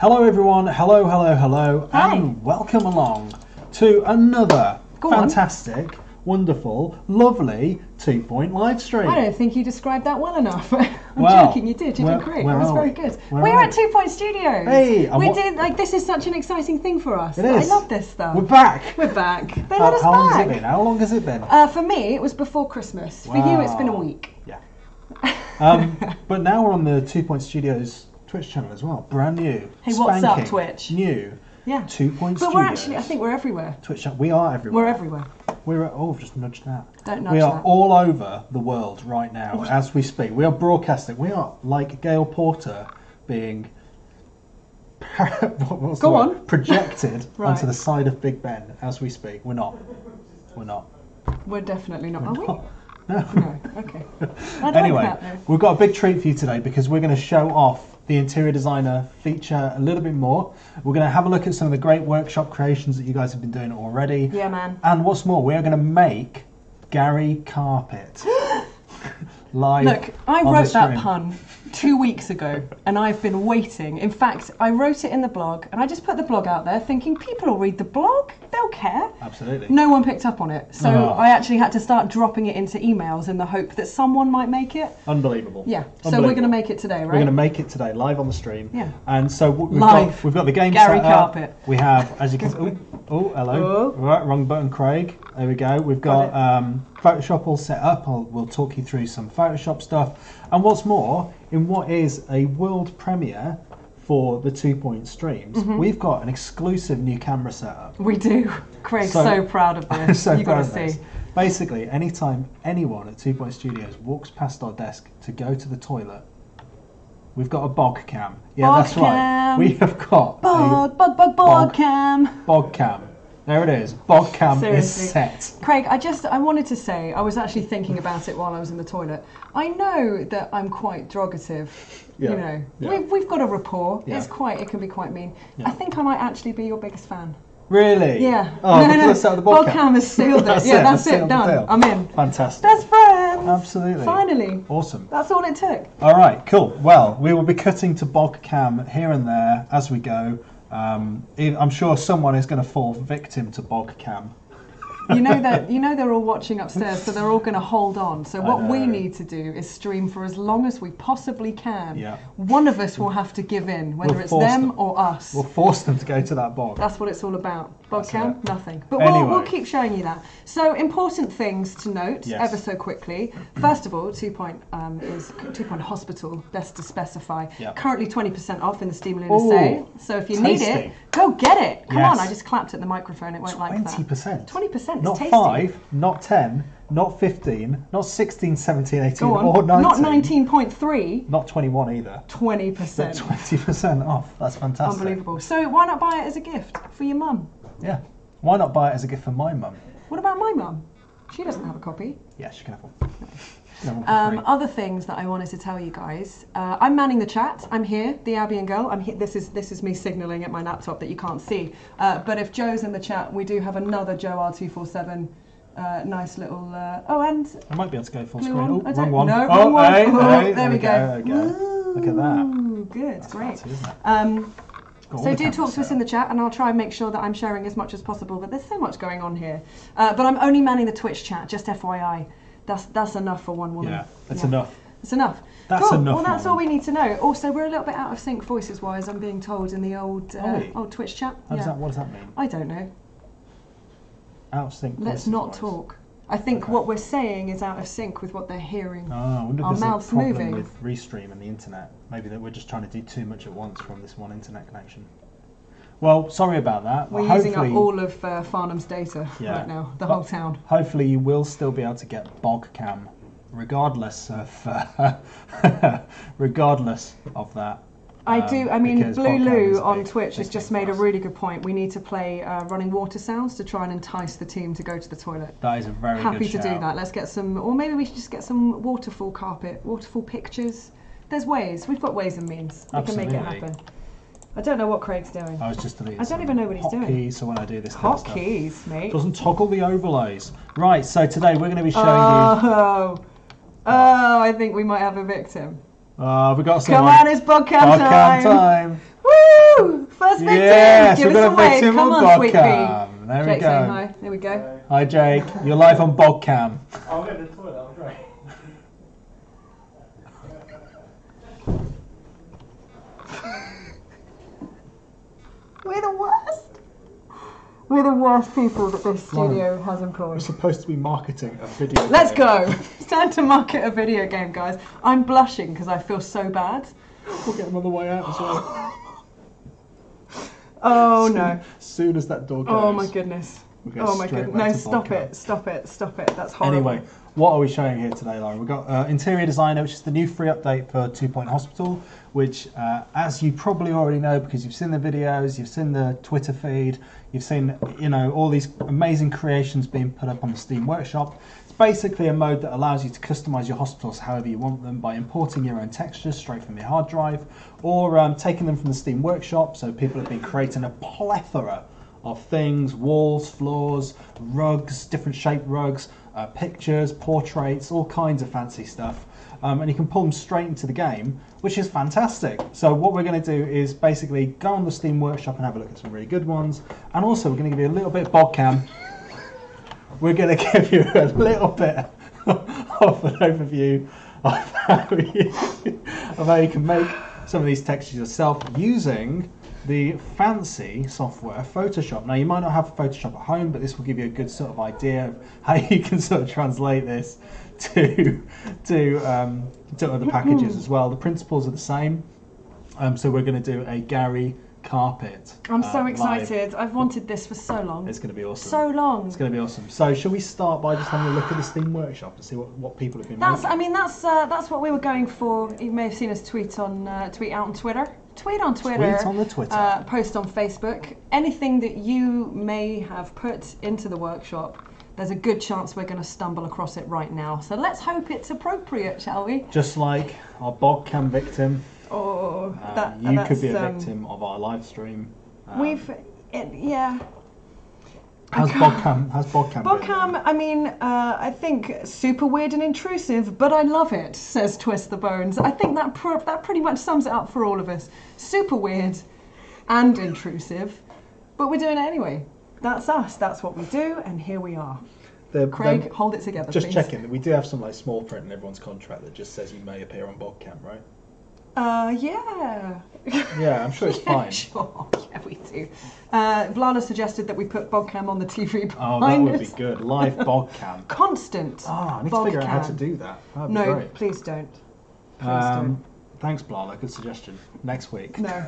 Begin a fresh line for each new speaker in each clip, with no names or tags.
Hello everyone, hello,
Hi.
and welcome along to another fantastic, wonderful, lovely 2 Point live stream.
I don't think you described that well enough. I'm joking, you did. You did great. That was very good. We're at 2 Point Studios.
Hey,
this is such an exciting thing for us.
It is.
I love this stuff.
We're back.
We're back. They let us
How long
back.
has it been? How long has it been?
For me, it was before Christmas. For you, it's been a week.
Yeah. But now we're on the 2 Point Studios Twitch channel as well. Brand new.
Hey, what's up, Twitch?
New.
Yeah.
2 Point Studios.
But we're actually, I think we're everywhere.
Twitch channel. We are everywhere.
We're everywhere.
We've just nudged that.
Don't nudge
We are
that.
all over the world right now as we speak. We are broadcasting. We are like Gail Porter being projected
Right.
onto the side of Big Ben as we speak. We're not.
We're definitely not. Are we?
No.
No. Okay.
Anyway, we've got a big treat for you today because we're going to show off the interior designer feature a little bit more. We're going to have a look at some of the great workshop creations that you guys have been doing already.
Yeah, man.
And what's more, we are going to make Gary Carpet live.
Look, I
on
wrote
the
that
stream.
pun 2 weeks ago and I've been waiting. In fact, I wrote it in the blog and I just put the blog out there thinking people will read the blog, they'll care.
Absolutely.
No one picked up on it. So I actually had to start dropping it into emails in the hope that someone might make it.
Unbelievable.
Yeah. So we're going to make it today, right?
We're going to make it today, live on the stream.
Yeah.
And so we've got the game
Gary
set up.
Carpet.
We have, as you can see, oh, hello.
Oh.
Right, wrong button, Craig. There we go. We've got Photoshop all set up. We'll talk you through some Photoshop stuff. And what's more, in what is a world premiere for the 2 Point streams, we've got an exclusive new camera setup.
We do. Craig's so proud of this.
So
you got to
proud of
see.
this. Basically, anytime anyone at 2 Point Studios walks past our desk to go to the toilet, we've got a bog cam. Yeah,
Bog
that's
cam.
right. We have got
bog cam.
Bog cam. There it is. Bog cam
Seriously.
is set.
Craig, I wanted to say, I was actually thinking about it while I was in the toilet. I know that I'm quite derogative.
Yeah.
You know,
Yeah.
we've got a rapport.
Yeah.
It can be quite mean.
Yeah.
I think I might actually be your biggest fan.
Really?
Yeah.
Oh, because I set up the bog cam.
Bog cam has sealed it. That's it. Done. I'm in.
Fantastic.
Best friends.
Absolutely.
Finally.
Awesome.
That's all it took.
All right, cool. Well, we will be cutting to bog cam here and there as we go. I'm sure someone is going to fall victim to bog cam.
You know they're all watching upstairs, so they're all going to hold on. So what we need to do is stream for as long as we possibly can.
Yeah.
One of us will have to give in, whether it's them or us.
We'll force them to go to that bog.
That's what it's all about. Bog
That's
cam,
it.
nothing. But
Anyway.
we'll keep showing you that. So important things to note,
Yes.
ever so quickly. First of all, 2 Point is 2 Point Hospital, best to specify.
Yep.
Currently 20% off in the Steam Luna
Ooh,
sale. So if you need
tasty.
it, go get it. Come
Yes.
on, I just clapped at the microphone. It won't like that.
20%.
20%.
Not
It's tasty.
5, not 10, not 15, not 16, 17, 18,
Go on.
or 19.
Not 19.3.
Not 21 either.
20%.
20% off. That's fantastic.
Unbelievable. So why not buy it as a gift for your mum?
Yeah. Why not buy it as a gift for my mum?
What about my mum? She doesn't have a copy.
Yeah, she can have one. She can have one for free.
Other things that I wanted to tell you guys. I'm manning the chat. I'm here, the Albion girl. I'm here. This is me signalling at my laptop that you can't see. But if Joe's in the chat, we do have another Joe R247. Nice little. And
I might be able to go full
blue
screen.
one.
Oh,
I
wrong
don't-
one.
No,
oh,
wrong one.
hey,
Oh,
hey,
there we go.
There we go. Look at that.
Ooh, good,
That's
great.
fancy, isn't it? Got all
So
the
do
cameras
talk to us
set
in the
up.
chat, and I'll try and make sure that I'm sharing as much as possible. But there's so much going on here. But I'm only manning the Twitch chat, just FYI. That's enough for one woman.
Yeah, that's enough.
It's enough.
That's
cool.
enough,
Well, that's
Lauran.
all we need to know. Also, we're a little bit out of sync voices-wise. I'm being told in the old old Twitch chat.
What does that mean?
I don't know.
Out of sync.
Let's
voices
not
wise.
talk. I think
Okay.
what we're saying is out of sync with what they're hearing.
Oh, I wonder if
Our
there's
mouths
a problem
moving.
with Restream and the internet. Maybe that we're just trying to do too much at once from this one internet connection. Well, sorry about that.
We're
Well,
using up
hopefully-
all of Farnham's data right now, the whole town.
Hopefully you will still be able to get bog cam, regardless of that.
I do. I mean,
because
Blue
bog cam is
Lou
a
on
big-
Twitch has
big
just
thing
made
for
a
us.
really good point. We need to play running water sounds to try and entice the team to go to the toilet.
That is a very
Happy
good
to do
shout.
that. Let's get some, or maybe we should just get some waterfall carpet, waterfall pictures. There's ways. We've got ways and means. We can make it
Absolutely.
happen. I don't know what Craig's doing.
I was just deleting
I don't even know what he's doing.
Hotkeys, so when I do this kind of stuff,
Hotkeys, mate.
doesn't toggle the overlays. Right, so today we're going to be showing you.
Oh, I think we might have a victim.
We got some.
Come on, it's bog cam
Bog cam
time.
time.
Woo! Woo! First victim!
Yes,
Give
we've
us
got
a
a
wave.
victim
Come
on
on, sweet pea.
Bogcam. There we
Jake's saying
go.
hi. There we go.
Hi, Jake. You're live on Bogcam.
I'll get in the toilet, I'll try.
We're the worst. We're the worst people that this studio has employed.
We're supposed to be marketing a video game.
Let's go. It's time to market a video game, guys. I'm blushing because I feel so bad.
We'll get another way out as well.
Oh no.
As soon as that door goes.
Oh my goodness.
we'll go
Oh my
straight
goodness.
back
No,
to
stop
Bogcam.
it. Stop it. Stop it. That's horrible.
Anyway, what are we showing here today, Lauren? We've got Interior Designer, which is the new free update for 2 Point Hospital, which, as you probably already know because you've seen the videos, you've seen the Twitter feed, you've seen, all these amazing creations being put up on the Steam Workshop. It's basically a mode that allows you to customize your hospitals however you want them by importing your own textures straight from your hard drive or taking them from the Steam Workshop. So people have been creating a plethora of things, walls, floors, rugs, different shaped rugs, pictures, portraits, all kinds of fancy stuff. And you can pull them straight into the game, which is fantastic. So what we're going to do is basically go on the Steam Workshop and have a look at some really good ones. And also we're going to give you a little bit of Bogcam. We're going to give you a little bit of an overview of how you can make some of these textures yourself using the fancy software Photoshop. Now you might not have Photoshop at home, but this will give you a good sort of idea of how you can sort of translate this to other packages as well. The principles are the same. So we're going to do a Gary carpet.
I'm so excited.
live.
I've wanted this for so long.
It's going to be awesome.
So long.
It's going to be awesome. So shall we start by just having a look at the Steam Workshop to see what people have been making?
That's what we were going for. You may have seen us tweet out on Twitter. Tweet on Twitter.
Tweet on the Twitter.
Post on Facebook. Anything that you may have put into the workshop, there's a good chance we're going to stumble across it right now. So let's hope it's appropriate, shall we?
Just like our Bogcam victim.
Oh,
you could be a victim of our live stream.
Yeah.
How's Bogcam?
Bogcam, I mean, I think super weird and intrusive, but I love it, says Twist the Bones. I think that pretty much sums it up for all of us. Super weird and intrusive, but we're doing it anyway. That's us, that's what we do, and here we are. Craig, hold it together,
just
please.
checking, we do have some small print in everyone's contract that just says you may appear on Bogcam, right?
Yeah.
Yeah, I'm sure it's fine.
Sure, yeah, we do. Vlana suggested that we put Bogcam on the TV behind
Oh, that would
us.
be good. Live Bogcam.
Constant.
I need to figure out how to do that. That'd be
No,
great.
please don't. Please don't.
Thanks, Blala. Good suggestion. Next week.
No.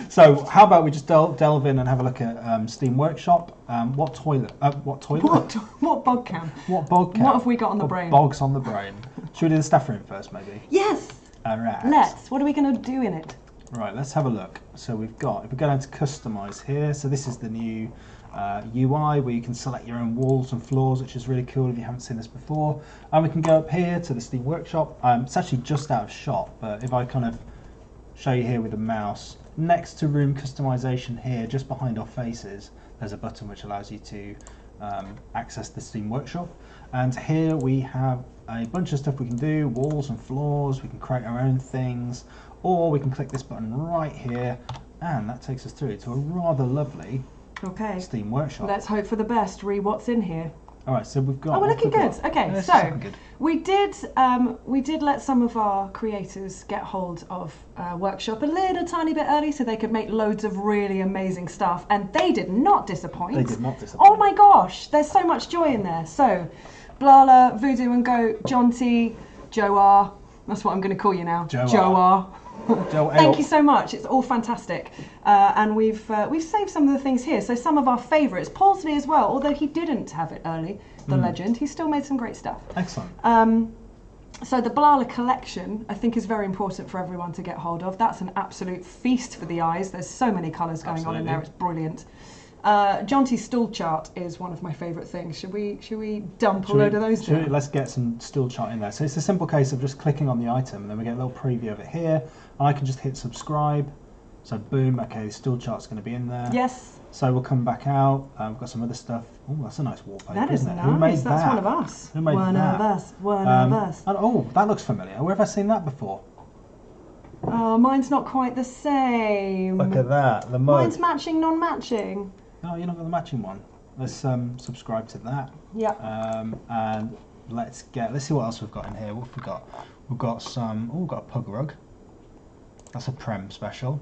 So, how about we just delve in and have a look at Steam Workshop? What toilet? What toilet?
What Bogcam?
What Bogcam?
What have we got on the brain?
Bogs on the brain. Should we do the staff room first, maybe?
Yes.
All right.
Let's. What are we going to do in it?
Right, let's have a look. So we've got, if we go down to customize here, so this is the new UI where you can select your own walls and floors, which is really cool if you haven't seen this before. And we can go up here to the Steam Workshop. It's actually just out of shot, but if I kind of show you here with the mouse, next to room customization here, just behind our faces, there's a button which allows you to access the Steam Workshop. And here we have a bunch of stuff we can do, walls and floors, we can create our own things, or we can click this button right here, and that takes us through to a rather lovely Steam Workshop.
Let's hope for the best. Read what's in here.
All right, so we've got.
Oh, we're looking good. Okay,
yeah,
so we did let some of our creators get hold of Workshop a little tiny bit early, so they could make loads of really amazing stuff, and they did not disappoint.
They did not disappoint.
Oh my gosh, there's so much joy in there. So, Blala, Voodoo and Goat, John T, Joe R. That's what I'm going to call you now. Joe R. Thank you so much. It's all fantastic, and we've saved some of the things here. So some of our favourites, Paulsley as well. Although he didn't have it early, the legend, he still made some great stuff.
Excellent.
So the Blala collection, I think, is very important for everyone to get hold of. That's an absolute feast for the eyes. There's so many colours going on in there. It's brilliant. John T's stool chart is one of my favourite things. Should we dump a load of those down?
Let's get some stool chart in there. So it's a simple case of just clicking on the item, and then we get a little preview of it here. And I can just hit subscribe. So boom, okay, the stool chart's going to be in there.
Yes.
So we'll come back out. We've got some other stuff. Oh, that's a nice wallpaper,
that is
isn't it?
nice.
Who made
that's
that?
one of us.
Who made
one
that?
of us. One of us.
And, oh, that looks familiar. Where have I seen that before?
Oh, mine's not quite the same.
Look at that, the mug.
Mine's matching, non-matching.
No, you're not got the matching one. Let's subscribe to that.
Yeah.
And let's see what else we've got in here. What have we got? We've got some. Oh, we've got a pug rug. That's a Prem special.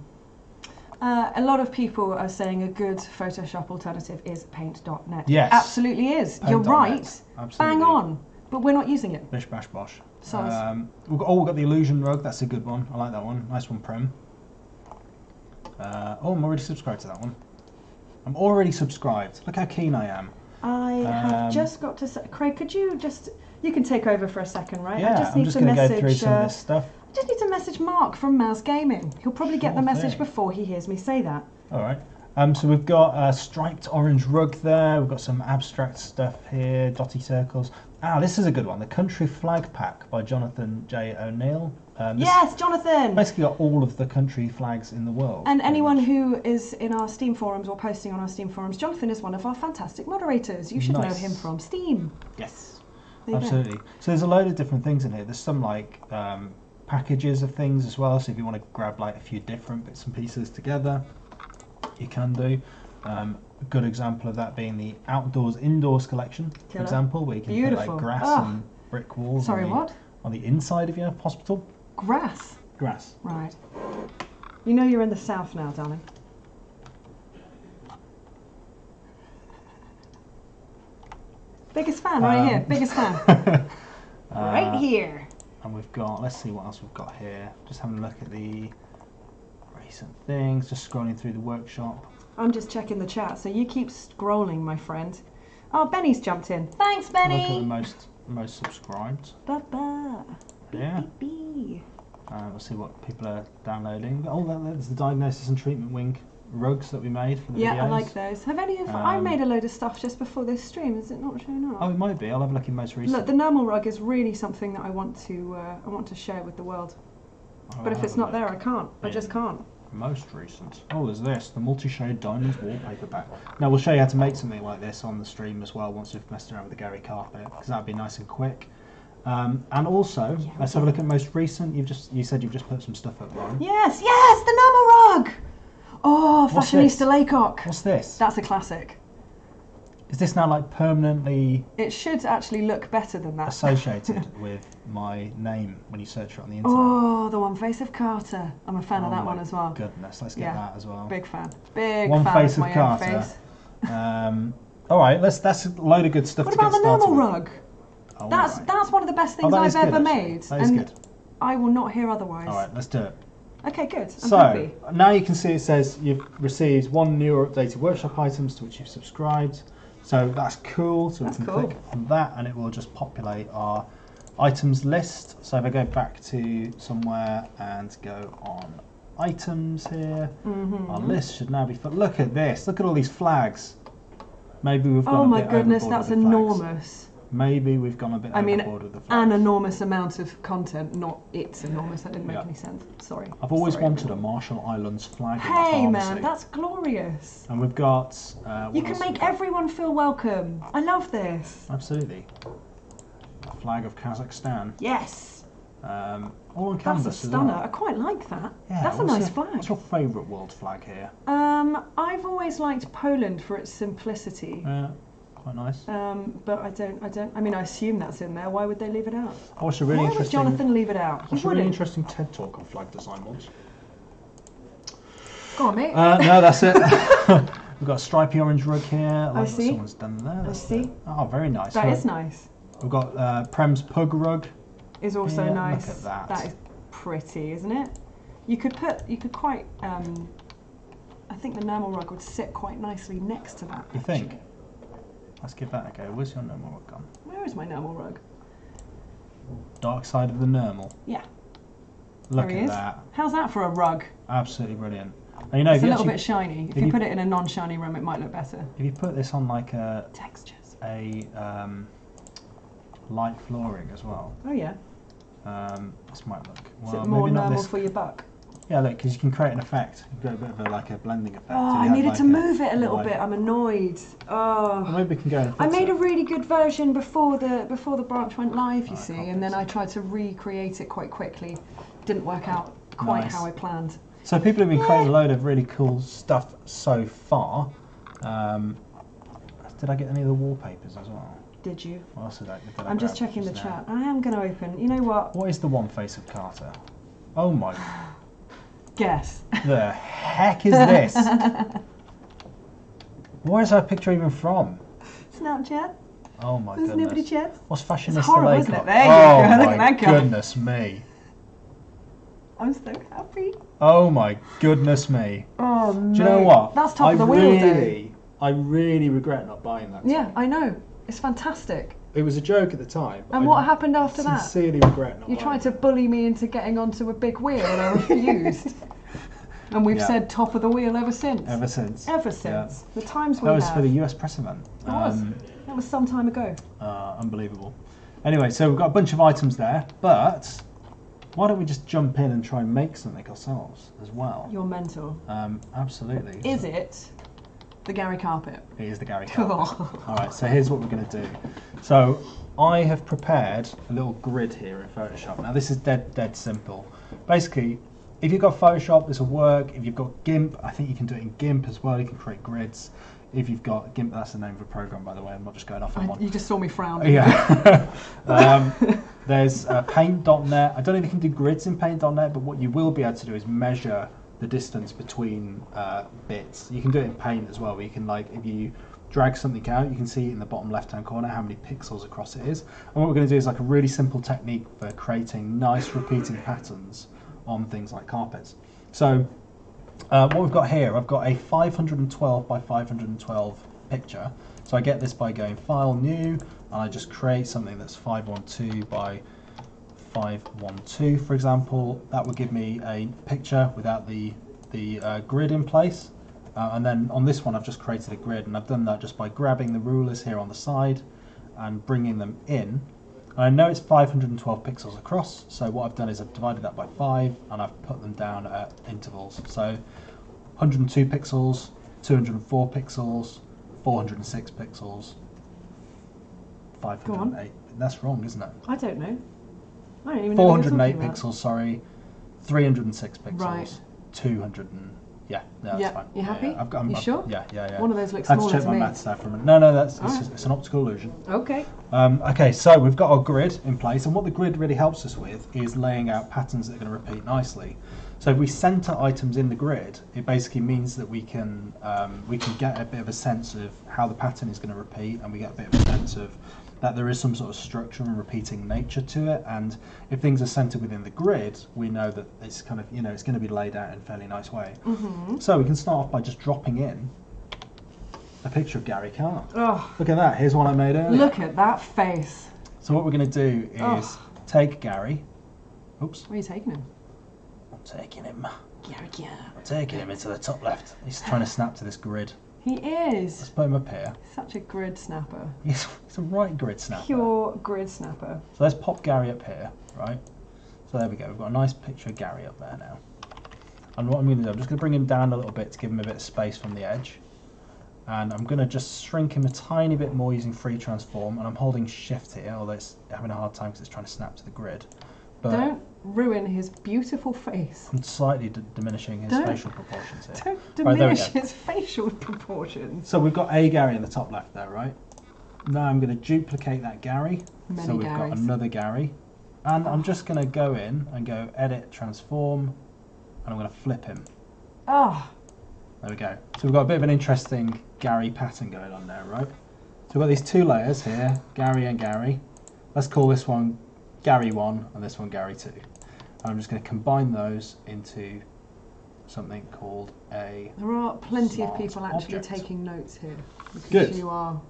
A lot of people are saying a good Photoshop alternative is paint.net.
Yes.
Absolutely is. You're right.
Absolutely.
Bang on. But we're not using it.
Bish bash bosh.
Soz.
We've got the illusion rug. That's a good one. I like that one. Nice one, Prem. I'm already subscribed to that one. I'm already subscribed. Look how keen I am.
I have just got to say, Craig, could you can take over for a second, right?
Yeah, I'm just going to go through some of this stuff.
I just need to message Mark from Mouse Gaming. He'll probably get the message before he hears me say that.
All right. So we've got a striped orange rug there. We've got some abstract stuff here, dotty circles. This is a good one. The Country Flag Pack by Jonathan J. O'Neill.
Yes, Jonathan!
Basically got all of the country flags in the world.
And anyone who is in our Steam forums or posting on our Steam forums, Jonathan is one of our fantastic moderators. You should know him from Steam.
Yes, absolutely. So there's a load of different things in here. There's some like packages of things as well. So if you want to grab like a few different bits and pieces together, you can do. A good example of that being the Outdoors Indoors collection, for example, where you can put like grass and brick walls on the inside of your hospital.
Grass?
Grass.
Right. You know you're in the south now, darling. Biggest fan right here, biggest fan. Right here.
And we've got, let's see what else we've got here. Just having a look at the recent things, just scrolling through the workshop.
I'm just checking the chat, so you keep scrolling, my friend. Oh, Benny's jumped in. Thanks, Benny!
Look at the most subscribed.
Ba-ba.
Yeah. We'll see what people are downloading. Oh, that's the diagnosis and treatment wing rugs that we made for the videos.
I like those. Have any of I made a load of stuff just before this stream. Is it not showing up?
Oh, it might be. I'll have a look in most recent.
Look, the normal rug is really something that I want to share with the world. But if it's not there, I can't. I just can't.
Most recent. Oh, there's this, the multi-shade diamonds wallpaper pack. Now we'll show you how to make something like this on the stream as well once we've messed around with the Gary carpet, because that'd be nice and quick. And also, let's have a look at most recent. You said you've just put some stuff up, Lauran.
Yes, the normal rug. Oh, Fashionista Laycock.
What's this?
That's a classic.
Is this now like permanently?
It should actually look better than that.
Associated with my name when you search for it on the internet.
Oh, the One Face of Carter. I'm a fan of that one as well.
Goodness, let's get that as well.
Big fan. Big
One
fan
Face
of
of
my
Carter.
own face.
All right, that's a load of good stuff.
What about the normal rug?
Oh,
that's one of the best things I've ever made.
That is good.
I will not hear otherwise.
All right, let's do it.
Okay, good. I'm happy.
Now you can see it says you've received 1 new or updated workshop items to which you've subscribed. So that's cool. So we can click on that and it will just populate our items list. So if I go back to somewhere and go on items here, our list should now be full. Look at this. Look at all these flags. Maybe we've gone a bit
goodness,
overboard
that's
with the flags.
enormous.
Maybe we've gone a bit overboard with the flags.
An enormous amount of content, not it's enormous. That didn't make any sense. Sorry.
I've always wanted a Marshall Islands flag in my
Hey
pharmacy.
man, that's glorious.
And we've got...
you can make everyone feel welcome. I love this.
Absolutely. A flag of Kazakhstan.
Yes.
All on canvas.
That's a stunner. I quite like that.
Yeah,
that's a nice flag.
What's your favourite world flag here?
I've always liked Poland for its simplicity.
Yeah, quite nice.
But I mean, I assume that's in there. Why would they leave it out?
I watched a really
Why would Jonathan leave it out?
I watched a really interesting TED talk on flag design once.
Go on, mate.
No, that's it. We've got a stripy orange rug here. I like
I
what
see.
someone's done there.
I see.
Oh, very nice.
That is nice.
We've got Prem's pug rug.
Is also nice.
Look at that.
That is pretty, isn't it? You could quite. I think the normal rug would sit quite nicely next to that.
You think? Let's give that a go. Where's your normal rug gone?
Where is my normal rug?
Dark side of the normal.
Yeah.
Look at that.
How's that for a rug?
Absolutely brilliant. And you know,
It's a little bit shiny. If you put it in a non-shiny room, it might look better.
If you put this on like a
textures,
light flooring as well.
Oh yeah.
This might look.
Well, is it more normal for your buck?
Yeah, look, because you can create an effect. You can get a bit of like a blending effect.
Oh, I needed to move it a little bit. I'm annoyed. Oh.
Well, maybe we can go.
I made a really good version before the branch went live, you see, and then I tried to recreate it quite quickly. Didn't work out quite
Nice.
how I planned.
So people have been creating a load of really cool stuff so far. Did I get any of the wallpapers as well?
Did you?
What else did I
I'm just
grab
checking the
just now?
chat. I am going to open. You know what?
What is the one face of Carter? Oh my,
Guess.
the heck is this? Where is that picture even from?
Snapchat.
Oh my
There's
goodness.
nobody chats.
What's fashionista
It's horrible,
Lake
isn't it?
got?
There you
Oh
go. Look
my
at that guy.
goodness me.
I'm so happy.
Oh my goodness me.
Oh no.
Do you know what?
That's top of the wheel day.
I really regret not buying that.
Yeah,
time.
I know. It's fantastic.
It was a joke at the time.
And what happened after that?
Sincerely regret not
You
buying
tried to
it.
bully me into getting onto a big wheel and I refused. And we've
Yeah.
said top of the wheel ever since.
Ever since.
Ever since. The times we
That was
have.
for the US press event.
It was. That was some time ago.
Unbelievable. Anyway, so we've got a bunch of items there, but why don't we just jump in and try and make something ourselves as well?
You're mental.
Absolutely.
Is it the Gary carpet?
It is the Gary
Cool.
carpet. All right, so here's what we're going to do. So I have prepared a little grid here in Photoshop. Now this is dead simple. Basically, if you've got Photoshop, this will work. If you've got GIMP, I think you can do it in GIMP as well. You can create grids. If you've got GIMP, that's the name of a program, by the way. I'm not just going off on one.
You just saw me frown.
Yeah. There's Paint.net. I don't know if you can do grids in Paint.net, but what you will be able to do is measure the distance between bits. You can do it in Paint as well, where you can, like, if you drag something out, you can see in the bottom left-hand corner how many pixels across it is. And what we're going to do is like a really simple technique for creating nice repeating patterns on things like carpets. So what we've got here, I've got a 512 by 512 picture. So I get this by going File, New, and I just create something that's 512 by 512, for example. That would give me a picture without the grid in place. And then on this one, I've just created a grid, and I've done that just by grabbing the rulers here on the side and bringing them in. And I know it's 512 pixels across, so what I've done is I've divided that by 5, and I've put them down at intervals. So 102 pixels, 204 pixels, 406 pixels, 508. That's wrong, isn't it?
I don't know. I don't even know what you're
408
talking about.
pixels, sorry. 306 pixels.
Right.
200 and... Yeah, no, that's
Yeah,
fine.
you happy?
Yeah, yeah.
You sure?
Yeah.
One of those looks
I had to
smaller
check
to
my
me.
maths there for a minute. No, that's
All right.
it's an optical illusion.
Okay.
Okay, so we've got our grid in place, and what the grid really helps us with is laying out patterns that are going to repeat nicely. So if we center items in the grid, it basically means that we can get a bit of a sense of how the pattern is going to repeat, and we get a bit of a sense of that there is some sort of structure and repeating nature to it. And if things are centered within the grid, we know that it's kind of, it's going to be laid out in a fairly nice way.
Mm-hmm.
So we can start off by just dropping in a picture of Gary Carr.
Oh,
Look at that. Here's one I made earlier.
look at that face.
So what we're going to do is take Gary. Oops.
Where are you taking him?
I'm taking him.
Gary, yeah.
I'm taking him into the top left. He's trying to snap to this grid.
He
Let's
is.
put him up here.
Such a grid snapper.
He's a right grid snapper.
Pure grid snapper.
So let's pop Gary up here, right? So there we go. We've got a nice picture of Gary up there now. And what I'm going to do, I'm just going to bring him down a little bit to give him a bit of space from the edge. And I'm going to just shrink him a tiny bit more using free transform. And I'm holding shift here, although it's having a hard time because it's trying to snap to the grid. But
Don't ruin his beautiful face.
I'm slightly diminishing his
Don't-
facial proportions here.
Don't
Right, there we
diminish
go.
his facial proportions.
So we've got a Gary in the top left there, right? Now I'm going to duplicate that Gary.
Many
So we've got
Garys.
another Gary. And I'm just going to go in and go edit, transform, and I'm going to flip him.
Oh,
There we go. So we've got a bit of an interesting Gary pattern going on there, right? So we've got these two layers here, Gary and Gary. Let's call this one Gary 1 and this one Gary 2. And I'm just going to combine those into something called a...
there are plenty of
Smart
people actually
object.
taking notes here. Because
Good.
you are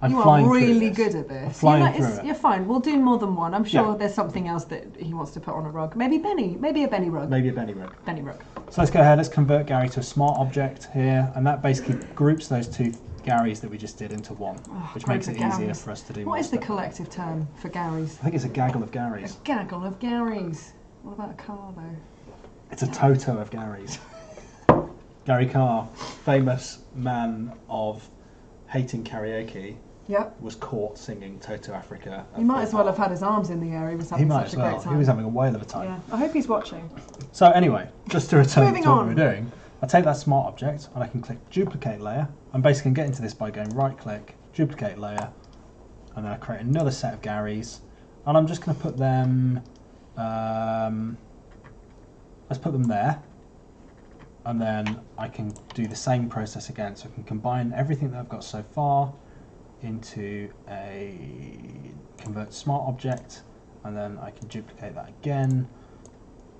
I'm
you are
flying through
really
this.
good at
I'm
this.
flying through it.
You're fine. We'll do more than one. I'm sure
Yeah.
there's something else that he wants to put on a rug. Maybe Benny. Maybe a Benny rug.
Maybe a Benny rug.
Benny rug.
So let's go ahead, let's convert Gary to a smart object here, and that basically groups those two Garys that we just did into one, which makes it
group of
easier
Garys.
for us to do
What
more
is the
stuff.
collective term for Garys?
I think it's a gaggle of
A
Garys.
gaggle of Garys. What about a car though?
It's a toto of Garys. Gary Carr, famous man of hating karaoke,
Yep.
was caught singing Toto Africa.
He might as well have had his arms in the air. He was having such a great time.
He was having a whale of a time.
Yeah. I hope he's watching.
So anyway, just to return
Moving
to what
on.
we were doing, I take that smart object and I can click duplicate layer. I'm basically going to get into this by going right click, duplicate layer, and then I create another set of Garys, and I'm just going to put them, let's put them there, and then I can do the same process again. So I can combine everything that I've got so far into a convert smart object, and then I can duplicate that again,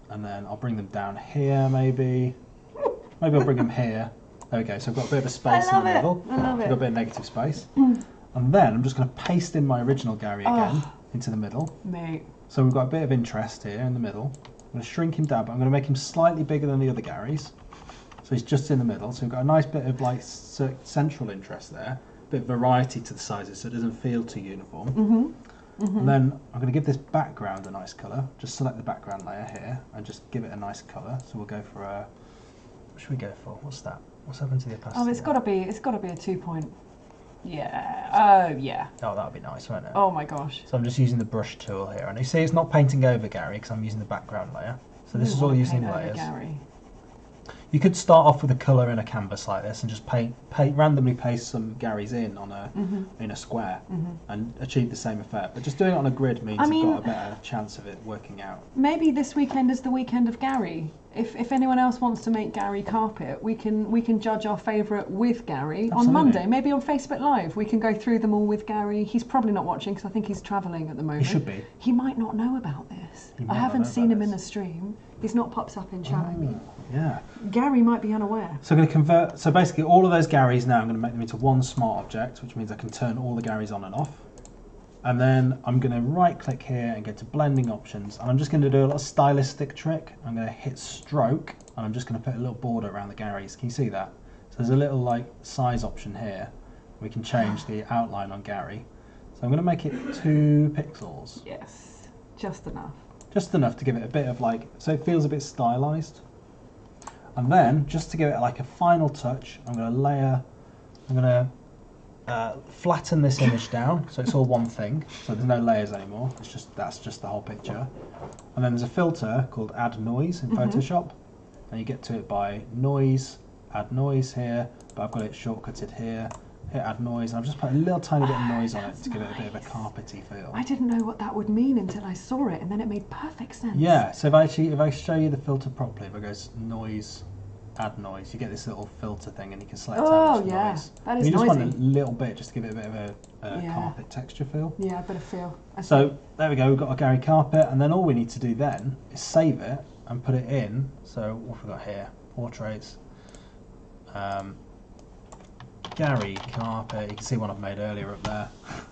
and then I'll bring them down here maybe I'll bring them here. There we go, so I've got a bit of a space in the middle.
I love it.
I've got a bit of negative space. And then I'm just going to paste in my original Gary again into the middle.
Mate.
So we've got a bit of interest here in the middle. I'm going to shrink him down, but I'm going to make him slightly bigger than the other Garys. So he's just in the middle. So we've got a nice bit of like central interest there. A bit of variety to the sizes so it doesn't feel too uniform. And then I'm going to give this background a nice colour. Just select the background layer here and just give it a nice colour. So we'll go for a... What should we go for? What's that? What's happened to the opacity?
Oh, it's got to be a 2 point. Yeah. Oh, yeah.
Oh, that would be nice, wouldn't it?
Oh my gosh.
So I'm just using the brush tool here, and you see it's not painting over Gary because I'm using the background layer. So this is all using layers.
Gary.
You could start off with a colour in a canvas like this and just randomly paste some Garys in on a in a square and achieve the same effect. But just doing it on a grid means you've got a better chance of it working out.
Maybe this weekend is the weekend of Gary. If anyone else wants to make Gary carpet, we can judge our favourite with Gary on Monday. Maybe on Facebook Live we can go through them all with Gary. He's probably not watching because I think he's travelling at the moment.
He should be.
He might not know about this. I haven't seen him in the stream. He's not popped up in chat. I mean.
Yeah.
Gary might be unaware.
So I'm going to convert. So basically, all of those Garys now, I'm going to make them into one smart object, which means I can turn all the Garys on and off. And then I'm going to right-click here and go to blending options, and I'm just going to do a little stylistic trick. I'm going to hit stroke, and I'm just going to put a little border around the Garys. Can you see that? So there's a little like size option here. We can change the outline on Gary. So I'm going to make it 2 pixels.
Yes, just enough.
Just enough to give it a bit of like, so it feels a bit stylized. And then, just to give it like a final touch, I'm going to flatten this image down so it's all one thing. So there's no layers anymore. That's just the whole picture. And then there's a filter called Add Noise in Photoshop, and you get to it by Noise, Add Noise here. But I've got it shortcutted here. Hit Add Noise, and I've just put a little tiny bit of noise on it to give it a bit of a carpety feel.
I didn't know what that would mean until I saw it, and then it made perfect sense.
Yeah, so if I show you the filter properly, if I go Noise, Add Noise, you get this little filter thing, and you can select how much noise.
That is
you just
noisy.
want a little bit, just to give it a bit of a carpet texture feel.
Yeah, a bit of feel.
So there we go, we've got our Gary carpet, and then all we need to do then is save it and put it in. So what have we got here? Portraits. Gary carpet. You can see one I've made earlier up there.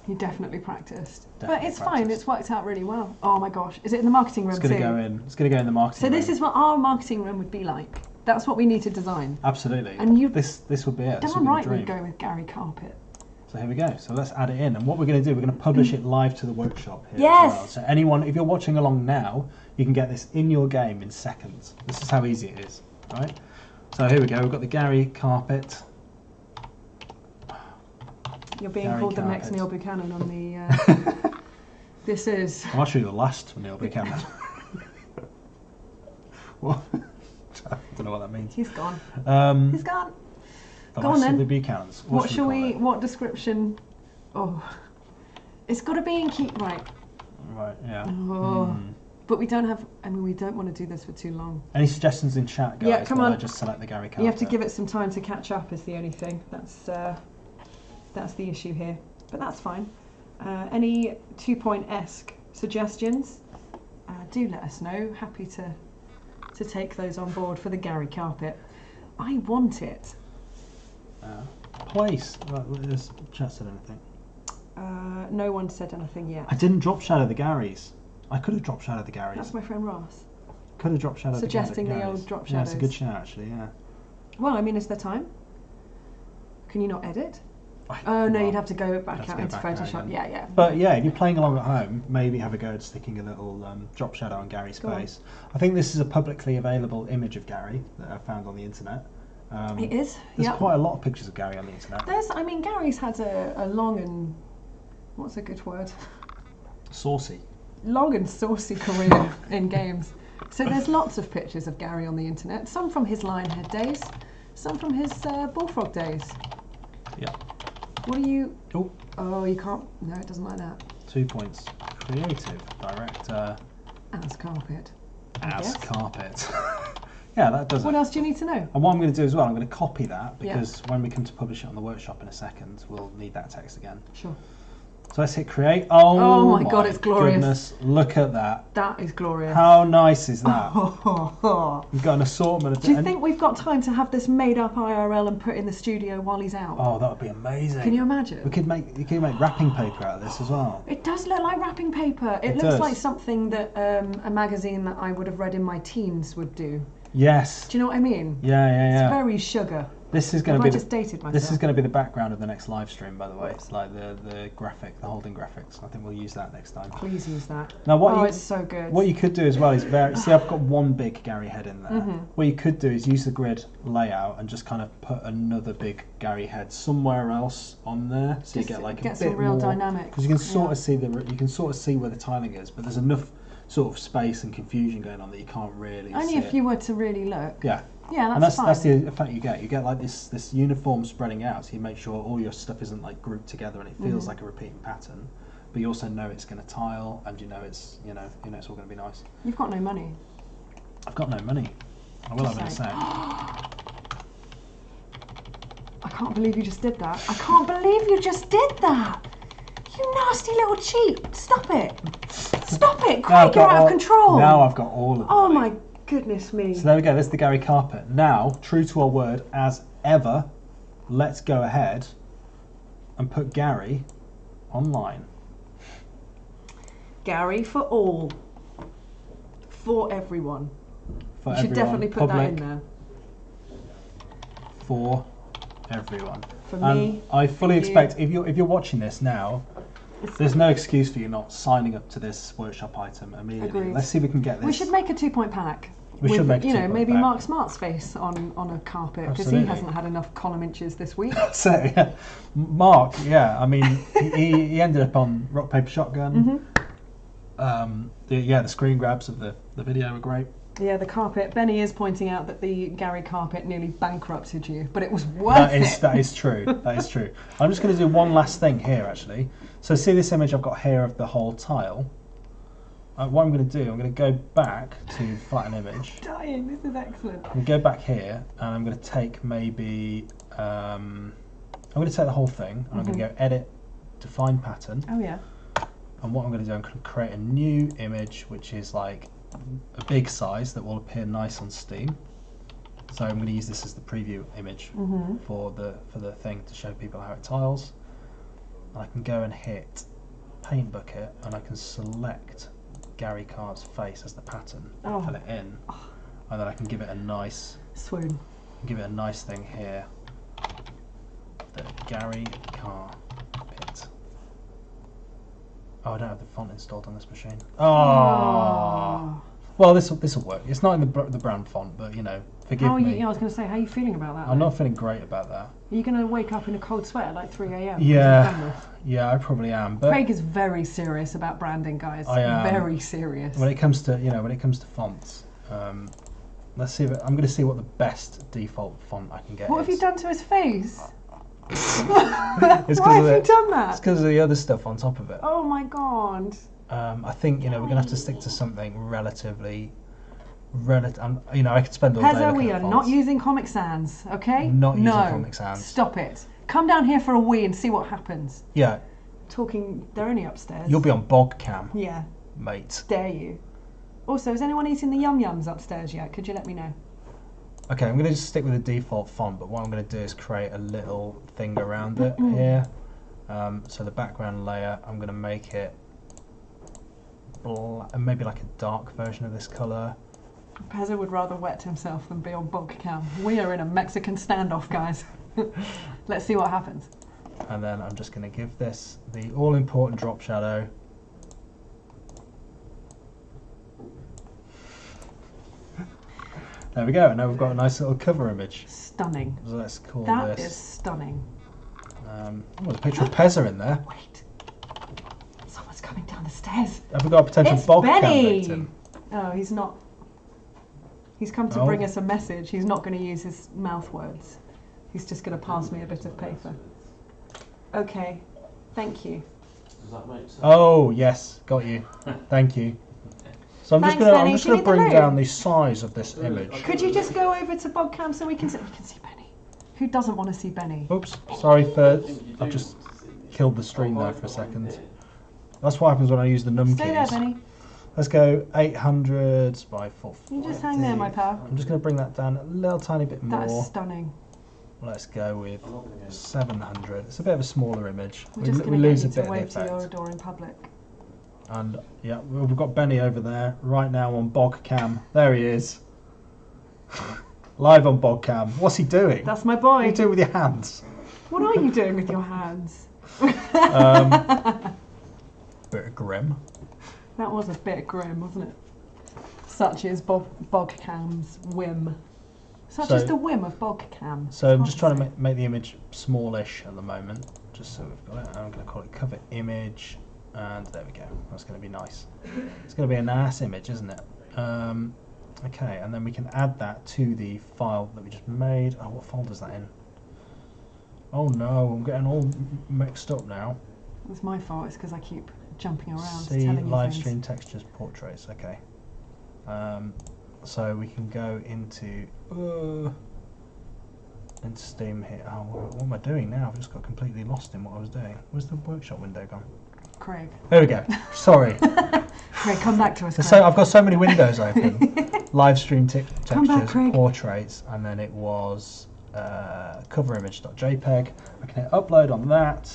You definitely practiced.
Definitely
but it's fine, it's worked out really well. Oh my gosh. Is it in the marketing room
It's going to go in. It's going to go in the marketing
room.
room.
So this is what our marketing room would be like. That's what we need to design.
Absolutely.
And
this would be it.
Damn right we'd go with Gary carpet.
So here we go. So let's add it in. And what we're going to do, we're going to publish it live to the workshop here
Yes!
as well. So anyone, if you're watching along now, you can get this in your game in seconds. This is how easy it is, right? So here we go. We've got the Gary carpet.
You're being called the next Neil Buchanan on the... This is...
I'm actually the last Neil Buchanan. What? I don't know what that means.
He's gone. He's gone.
The
Go
last
on
of
then.
the Buchanans.
What shall we... What description... Oh. It's got to be in key... Right.
Right, yeah.
Oh. But we don't have... I mean, we don't want to do this for too long.
Any suggestions in chat, guys?
Yeah, come on.
I just select the Gary carpet.
You have to give it some time to catch up is the only thing. That's the issue here. But that's fine. Any 2-point-esque suggestions? Do let us know. Happy to take those on board for the Gary carpet. I want it.
Place. Has chat said anything?
No one said anything yet.
I didn't drop shadow the Garys. I could have dropped shadow the Garys.
That's my friend Ross.
Could have dropped shadow
Suggesting
the Garys.
the old drop
Yeah,
shadows.
it's a good shout actually, yeah.
Well, I mean, is there time? Can you not edit? Oh no, you'd have to go back out into Photoshop. Yeah.
But yeah, if you're playing along at home, maybe have a go at sticking a little drop shadow on Gary's face. I think this is a publicly available image of Gary that I found on the internet.
It is.
There's
Yeah.
quite a lot of pictures of Gary on the internet.
I mean, Gary's had a long and what's a good word?
Saucy.
Long and saucy career in games. So there's lots of pictures of Gary on the internet. Some from his Lionhead days, some from his Bullfrog days.
Yeah.
What do you?
Oh.
Oh, you can't. No, it doesn't like that.
2 points. Creative director.
As carpet.
As carpet. Yeah, that does it.
What else do you need to know?
And what I'm going to do as well, I'm going to copy that because when we come to publish it on the workshop in a second, we'll need that text again.
Sure.
So let's hit create. Oh
my God, it's glorious.
Goodness, look at that.
That is glorious.
How nice is that? We've got an assortment of.
Do you think we've got time to have this made up IRL and put in the studio while he's out?
Oh, that would be amazing.
Can you imagine?
You could make wrapping paper out of this as well.
It does look like wrapping paper. It looks like something that a magazine that I would have read in my teens would do.
Yes.
Do you know what I mean?
Yeah.
It's very sugar.
This is going to be.
just dated myself.
This is going to be the background of the next live stream, by the way. It's like the graphic, the holding graphics. I think we'll use that next time.
Please use that.
Now,
it's so good.
What you could do as well is see, I've got one big Gary head in there. What you could do is use the grid layout and just kind of put another big Gary head somewhere else on there, so you get like a bit
some real
more
dynamics.
because you can sort of see where the tiling is, but there's enough sort of space and confusion going on that you can't really.
Only
see
if
it.
you were to really look.
Yeah.
Yeah,
and
that's fine.
that's the effect you get. You get like this uniform spreading out, so you make sure all your stuff isn't like grouped together and it feels like a repeating pattern. But you also know it's going to tile, and you know it's all going to be nice.
You've got no money.
I've got no money. I will have in a sec.
I can't believe you just did that. I can't believe you just did that. You nasty little cheat. Stop it. Stop it. Craig, you're out of control.
Now I've got all of them.
Oh my goodness me.
So there we go. There's the Gary carpet. Now, true to our word, as ever, let's go ahead and put Gary online.
Gary for all. For everyone.
For
you should
everyone.
definitely put that in there.
For everyone.
For me.
I fully expect if you're watching this now, there's no excuse for you not signing up to this workshop item immediately.
Agreed.
Let's see if we can get this.
We should make a 2-point pack.
We should make a 2-point pack.
Maybe Mark Smart's face on a carpet because he hasn't had enough column inches this week.
So yeah. Mark, I mean, he ended up on Rock Paper Shotgun. The screen grabs of the video were great.
Yeah, the carpet. Benny is pointing out that the Gary carpet nearly bankrupted you, but it was worth it.
That is true. That is true. I'm just going to do one last thing here, actually. So see this image I've got here of the whole tile. What I'm going to do, I'm going to go back to flatten image.
I'm dying. This is excellent.
I'm going to go back here, and I'm going to take maybe. I'm going to take the whole thing, and I'm going to go edit, define pattern.
Oh yeah.
And what I'm going to do, I'm going to create a new image, which is like a big size that will appear nice on Steam. So I'm going to use this as the preview image for the thing to show people how it tiles. And I can go and hit Paint Bucket, and I can select Gary Carr's face as the pattern, fill it in, and then I can give it a nice
swoon.
Give it a nice thing here. The Gary Carr pit. Oh, I don't have the font installed on this machine. Oh. Well, this will work. It's not in the brown font, but forgive me.
I was going to say, how are you feeling about that?
I'm not feeling great about that.
Are you going to wake up in a cold sweat at like 3 a.m?
Yeah, I probably am. But
Craig is very serious about branding, guys.
I am.
Very serious.
When it comes to fonts, let's see. I'm going to see what the best default font I can get.
What have you done to his face?
Why
have you done that?
It's because of the other stuff on top of it.
Oh my god.
I think we're going to have to stick to something relatively. I could spend all day
Pezzo,
looking
we
at
are
fonts.
not using Comic Sans, okay?
Not using Comic Sans.
Stop it. Come down here for a wee and see what happens.
Yeah.
They're only upstairs.
You'll be on bog cam.
Yeah.
Mate.
Dare you. Also, is anyone eating the yum-yums upstairs yet? Could you let me know?
Okay, I'm going to just stick with the default font, but what I'm going to do is create a little thing around it here. So the background layer, I'm going to make it maybe like a dark version of this colour.
Pezzo would rather wet himself than be on bog cam. We are in a Mexican standoff, guys. Let's see what happens.
And then I'm just going to give this the all-important drop shadow. There we go. And now we've got a nice little cover image.
Stunning.
So let's call
That
this.
is stunning.
There's a picture of Pezza in there.
Wait. Someone's coming down the stairs.
Have we got a potential
It's
bog cam
Benny!
victim?
Oh, he's not. He's come to bring us a message. He's not going to use his mouth words. He's just going to pass me a bit of paper. Okay. Thank you.
Does that make sense?
Oh yes, got you. Thank you. So I'm
Thanks,
just gonna
Benny. Do you need the
bring
room?
down the size of this image.
Could you just go over to Bogcam so we can see Benny? Who doesn't want to see Benny?
Oops, sorry for I've just killed the stream there for a second. That's what happens when I use the num
Stay
keys.
there, Benny.
Let's go 800 by 440.
You just hang there, my pal.
I'm just going to bring that down a little tiny bit
That is
more.
stunning.
Let's go with 700. It's a bit of a smaller image.
We're just
we
going to
lose a
get
bit
you to
of the
wave to your
effect.
door in public.
And yeah, we've got Benny over there right now on bog cam. There he is. Live on bog cam. What's he doing?
That's my
What are
boy.
you doing with your hands?
What are you doing with your hands?
Bit of grim.
That was a bit grim, wasn't it? Such is Bogcam's whim. Such
So-
is the whim of Bogcam.
So I'm just trying to make the image smallish at the moment, just so we've got it. I'm going to call it cover image, and there we go. That's going to be nice. It's going to be a nice image, isn't it? Okay, and then we can add that to the file that we just made. Oh, what folder's that in? Oh no, I'm getting all mixed up now.
It's my fault. It's because I keep jumping around
See
telling you
live
things.
stream textures portraits. Okay. So we can go into Steam here. Oh, what am I doing now? I've just got completely lost in what I was doing. Where's the workshop window gone?
Craig.
There we go. Sorry.
Craig, come back to us, Craig.
So I've got so many windows open. Live stream
Come back,
textures,
Craig.
portraits, and then it was cover image.jpg. I can hit upload on that.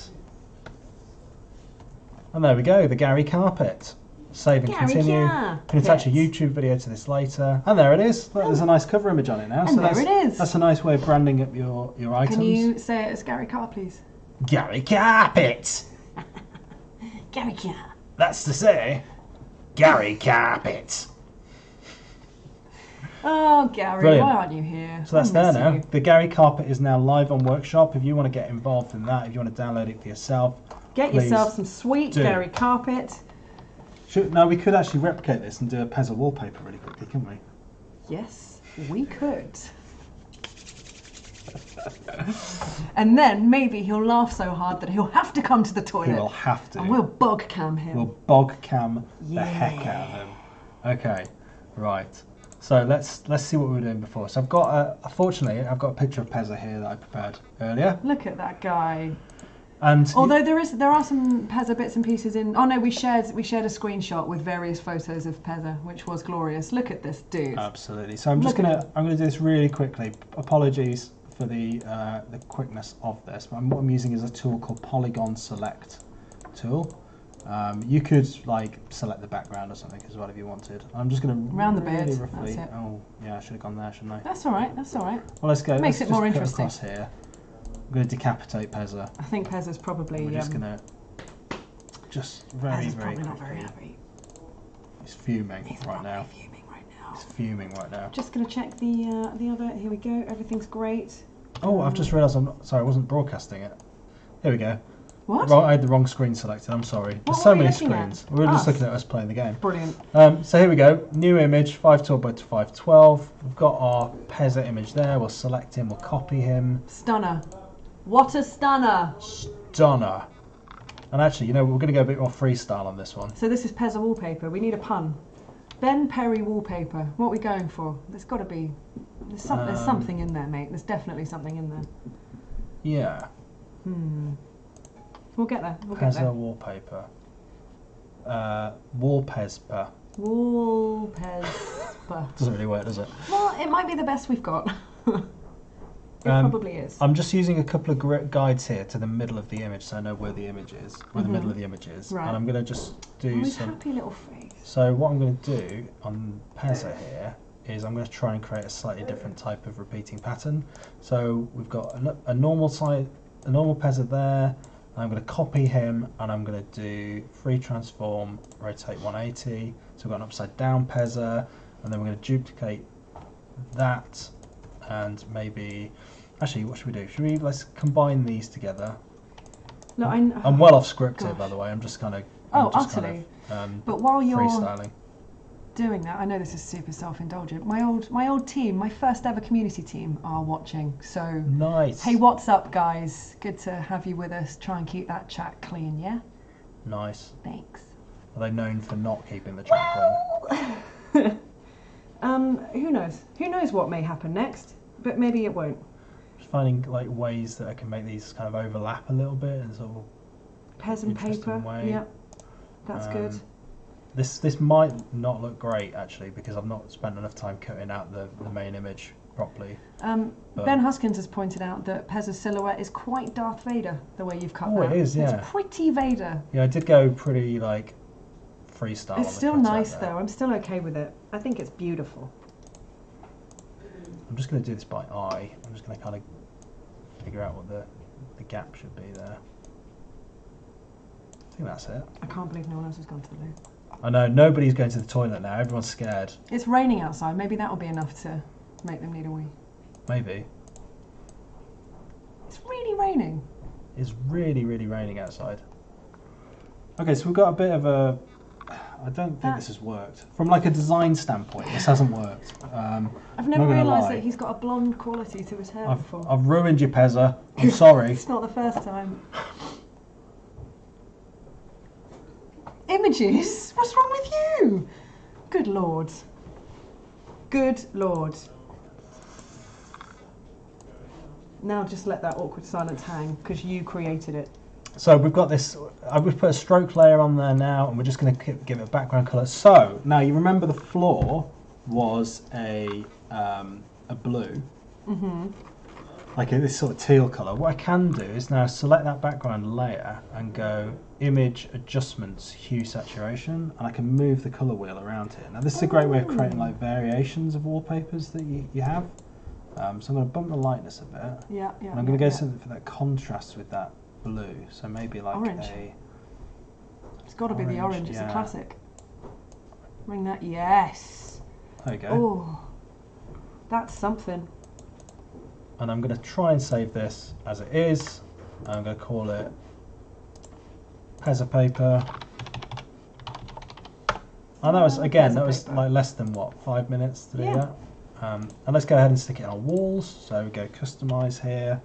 And there we go, the Gary carpet. Save and
Gary
continue.
carpet.
Can attach a YouTube video to this later. And there it is. Look, there's a nice cover image on it now.
And
so
there
that's,
it is.
That's a nice way of branding up your items.
Can you say it as Gary Carr, please?
Gary carpet.
Gary Carr.
That's to say, Gary carpet.
Oh, Gary,
Brilliant.
why aren't you here?
So that's
I
there
miss
now.
you.
The Gary carpet is now live on Workshop. If you want to get involved in that, if you want to download it for yourself,
Get
please
yourself some sweet
do.
Gary carpet.
No, we could actually replicate this and do a Pezza wallpaper really quickly, couldn't we?
Yes, we could. And then maybe he'll laugh so hard that he'll have to come to the toilet.
We will have to.
And we'll bog cam him.
We'll bog cam the
Yeah.
heck out of him. Okay, right. So let's see what we were doing before. So I've got, fortunately, I've got a picture of Pezza here that I prepared earlier.
Look at that guy.
And
Although there are some Pezza bits and pieces in. Oh no, we shared a screenshot with various photos of Pezza, which was glorious. Look at this dude.
absolutely. So I'm just
Look at
gonna do this really quickly. Apologies for the quickness of this, but what I'm using is a tool called Polygon Select tool. You could like select the background or something as well if you wanted. I'm just going to
Round the
really
beard,
roughly.
that's it.
Oh yeah, I should have gone there, shouldn't I?
That's all right. That's all right.
Well, let's go.
Makes
let's
it more
just cut
interesting.
across here. I'm going to decapitate Pezza.
I think Pezza's probably.
We're just going to just very
Pezza's
very
probably not very
quickly.
happy.
He's fuming
He's
right
probably
now.
fuming right now.
He's fuming right now.
Just gonna check the other. Here we go. Everything's great.
Oh, I've just realised I'm not, sorry. I wasn't broadcasting it. Here we go.
What?
I had the wrong screen selected. I'm sorry.
What
There's
were
so
we
many
looking at?
screens. We were just
Us.
looking at us playing the game.
Brilliant.
So here we go. New image, 512 by 512. We've got our Pezza image there. We'll select him. We'll copy him.
Stunner. What a stunner.
Stunner. And actually, you know, we're going to go a bit more freestyle on this one.
So this is Pezza wallpaper. We need a pun. Ben Perry wallpaper. What are we going for? There's got to be. There's something in there, mate. There's definitely something in there.
Yeah.
We'll get there. We'll get
Pezza
there.
wallpaper. Wallpezpa.
Wallpaper.
Doesn't really work, does it?
Well, it might be the best we've got. It probably is.
I'm just using a couple of guides here to the middle of the image so I know where the image is, where the middle of the image is.
Right.
And I'm going to just
Oh,
do
his
some...
happy little face.
So what I'm going to do on Pezza here is I'm going to try and create a slightly different type of repeating pattern. So we've got a normal Pezza there. I'm going to copy him and I'm going to do free transform, rotate 180. So we've got an upside down Pezza, and then we're going to duplicate that and maybe... Actually, what should we do? Let's combine these together.
Look,
I'm well off script here,
gosh.
by the way. I'm just kind of...
utterly. But while you're
freestyling.
doing that, I know this is super self-indulgent. My old team, my first ever community team, are watching. So
Nice.
hey, what's up, guys? Good to have you with us. Try and keep that chat clean, yeah?
Nice.
Thanks.
Are they known for not keeping the chat clean?
Who knows? Who knows what may happen next? But maybe it won't.
Just finding like ways that I can make these kind of overlap a little bit and sort of
Pez and
interesting
paper.
way.
Yeah, that's good.
This might not look great actually because I've not spent enough time cutting out the main image properly.
Ben Huskins has pointed out that Pez's silhouette is quite Darth Vader, the way you've cut that.
Oh, it is, yeah.
It's pretty Vader.
Yeah, I did go pretty like freestyle.
It's
on the
still
cutout
nice
there.
though. I'm still okay with it. I think it's beautiful.
I'm just going to do this by eye. I'm just going to kind of figure out what the gap should be there. I think that's it.
I can't believe no one else has gone to the loo.
I know, nobody's going to the toilet now. Everyone's scared.
It's raining outside. Maybe that will be enough to make them need a wee.
Maybe.
It's really raining.
It's really, really raining outside. Okay, so we've got a bit of a... I don't think this has worked. From like a design standpoint, this hasn't worked.
I've never realised that he's got a blonde quality to his hair before.
I've ruined your Pezza. I'm sorry.
It's not the first time. Images? What's wrong with you? Good Lord. Good Lord. Now just let that awkward silence hang, because you created it.
So we've got this, we've put a stroke layer on there now, and we're just going to give it a background colour. So, now you remember the floor was a blue, like this sort of teal colour. What I can do is now select that background layer and go Image, Adjustments, Hue, Saturation, and I can move the colour wheel around here. Now this is a great way of creating like variations of wallpapers that you have. So I'm going to bump the lightness a bit.
Yeah.
And I'm going to go something for that contrast with that blue. So maybe like
orange. It's got to be the orange. It's a classic. Ring that. Yes.
There you go.
Oh, that's something.
And I'm going to try and save this as it is. I'm going to call it Pezza Paper. And that was, again, that was like less than what, 5 minutes to do that. And let's go ahead and stick it on walls. So we go Customize here.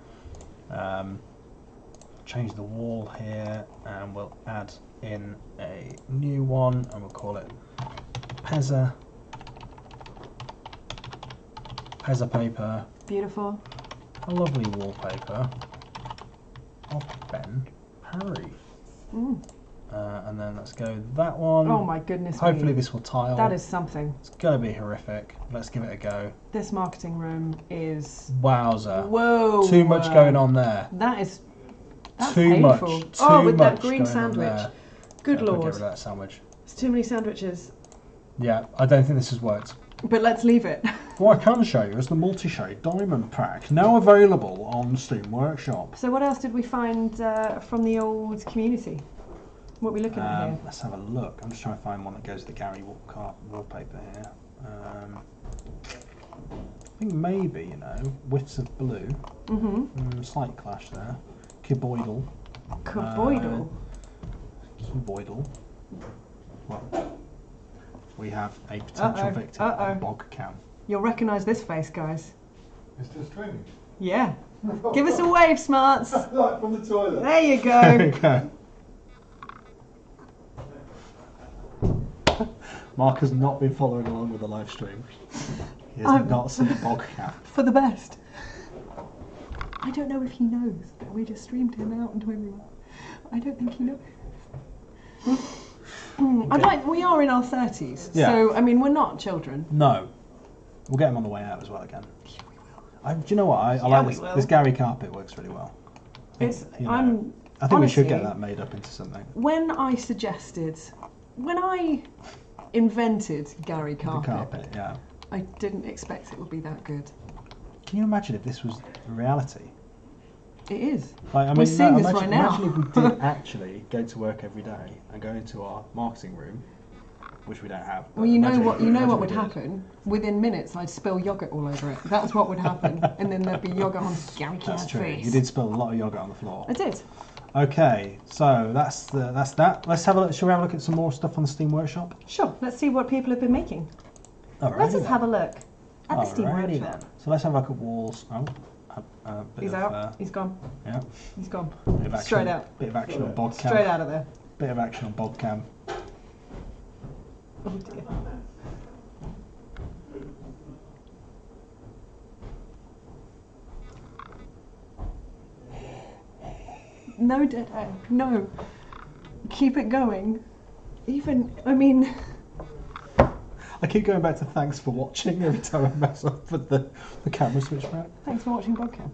Change the wall here, and we'll add in a new one, and we'll call it Pezza Paper.
Beautiful.
A lovely wallpaper of Ben Parry. And then let's go that one.
Oh my goodness.
Hopefully this will tile.
That is something.
It's going to be horrific. Let's give it a go.
This marketing room is...
Wowza.
Whoa.
Too much going on there.
That's
too
painful.
much.
Oh, with
much
that green
going on
sandwich.
there.
Good Lord.
Get rid of that sandwich.
It's too many sandwiches.
Yeah, I don't think this has worked.
But let's leave it.
What I can show you is the multi-shade diamond pack, now available on Steam Workshop.
So what else did we find from the old community? What are we looking at here?
Let's have a look. I'm just trying to find one that goes to the Gary wallpaper here. I think maybe, you know, whiffs of blue. Slight clash there. Cuboidal.
Cuboidal?
Cuboidal. Well, we have a potential victim of bog cam.
You'll recognise this face, guys.
It's still streaming.
Yeah. Give us a wave, Smarts.
Like from the toilet.
There you go.
There you go. Mark has not been following along with the live stream. He has not seen the bog cam.
For the best. I don't know if he knows that we just streamed him out into everyone. I don't think he knows. We are in our 30s, so I mean we're not children.
No, we'll get him on the way out as well again.
Yeah, we will.
Do you know what? I like this Gary carpet works really well. I think
honestly,
we should get that made up into something.
When I invented Gary carpet,
yeah.
I didn't expect it would be that good.
Can you imagine if this was reality?
It is.
Like, I mean,
We're seeing this right now.
Imagine if we did actually go to work every day and go into our marketing room which we don't have.
Well, you know what
imagine
would
we did.
happen? Within minutes, I'd spill yogurt all over it. That's what would happen, and then there'd be yogurt on Gary
That's
Keenan's
true.
face.
You did spill a lot of yogurt on the floor.
I did.
Okay, so that's that. Let's have a look. Shall we have a look at some more stuff on the Steam Workshop?
Sure. Let's see what people have been making.
Alrighty
Let us
then.
have a look at the Steam
Alrighty
Workshop.
then. So let's have a look at walls. Oh, bit
He's
of,
out. He's gone.
Yeah,
He's gone.
bit of action.
Straight out.
Bit of action on Bodcam.
Straight out of there.
Bit of action on Bodcam.
Oh dear. No dead air. No. Keep it going. Even, I mean,
I keep going back to thanks for watching every time I mess up with the camera switch back.
thanks for watching Bodcam.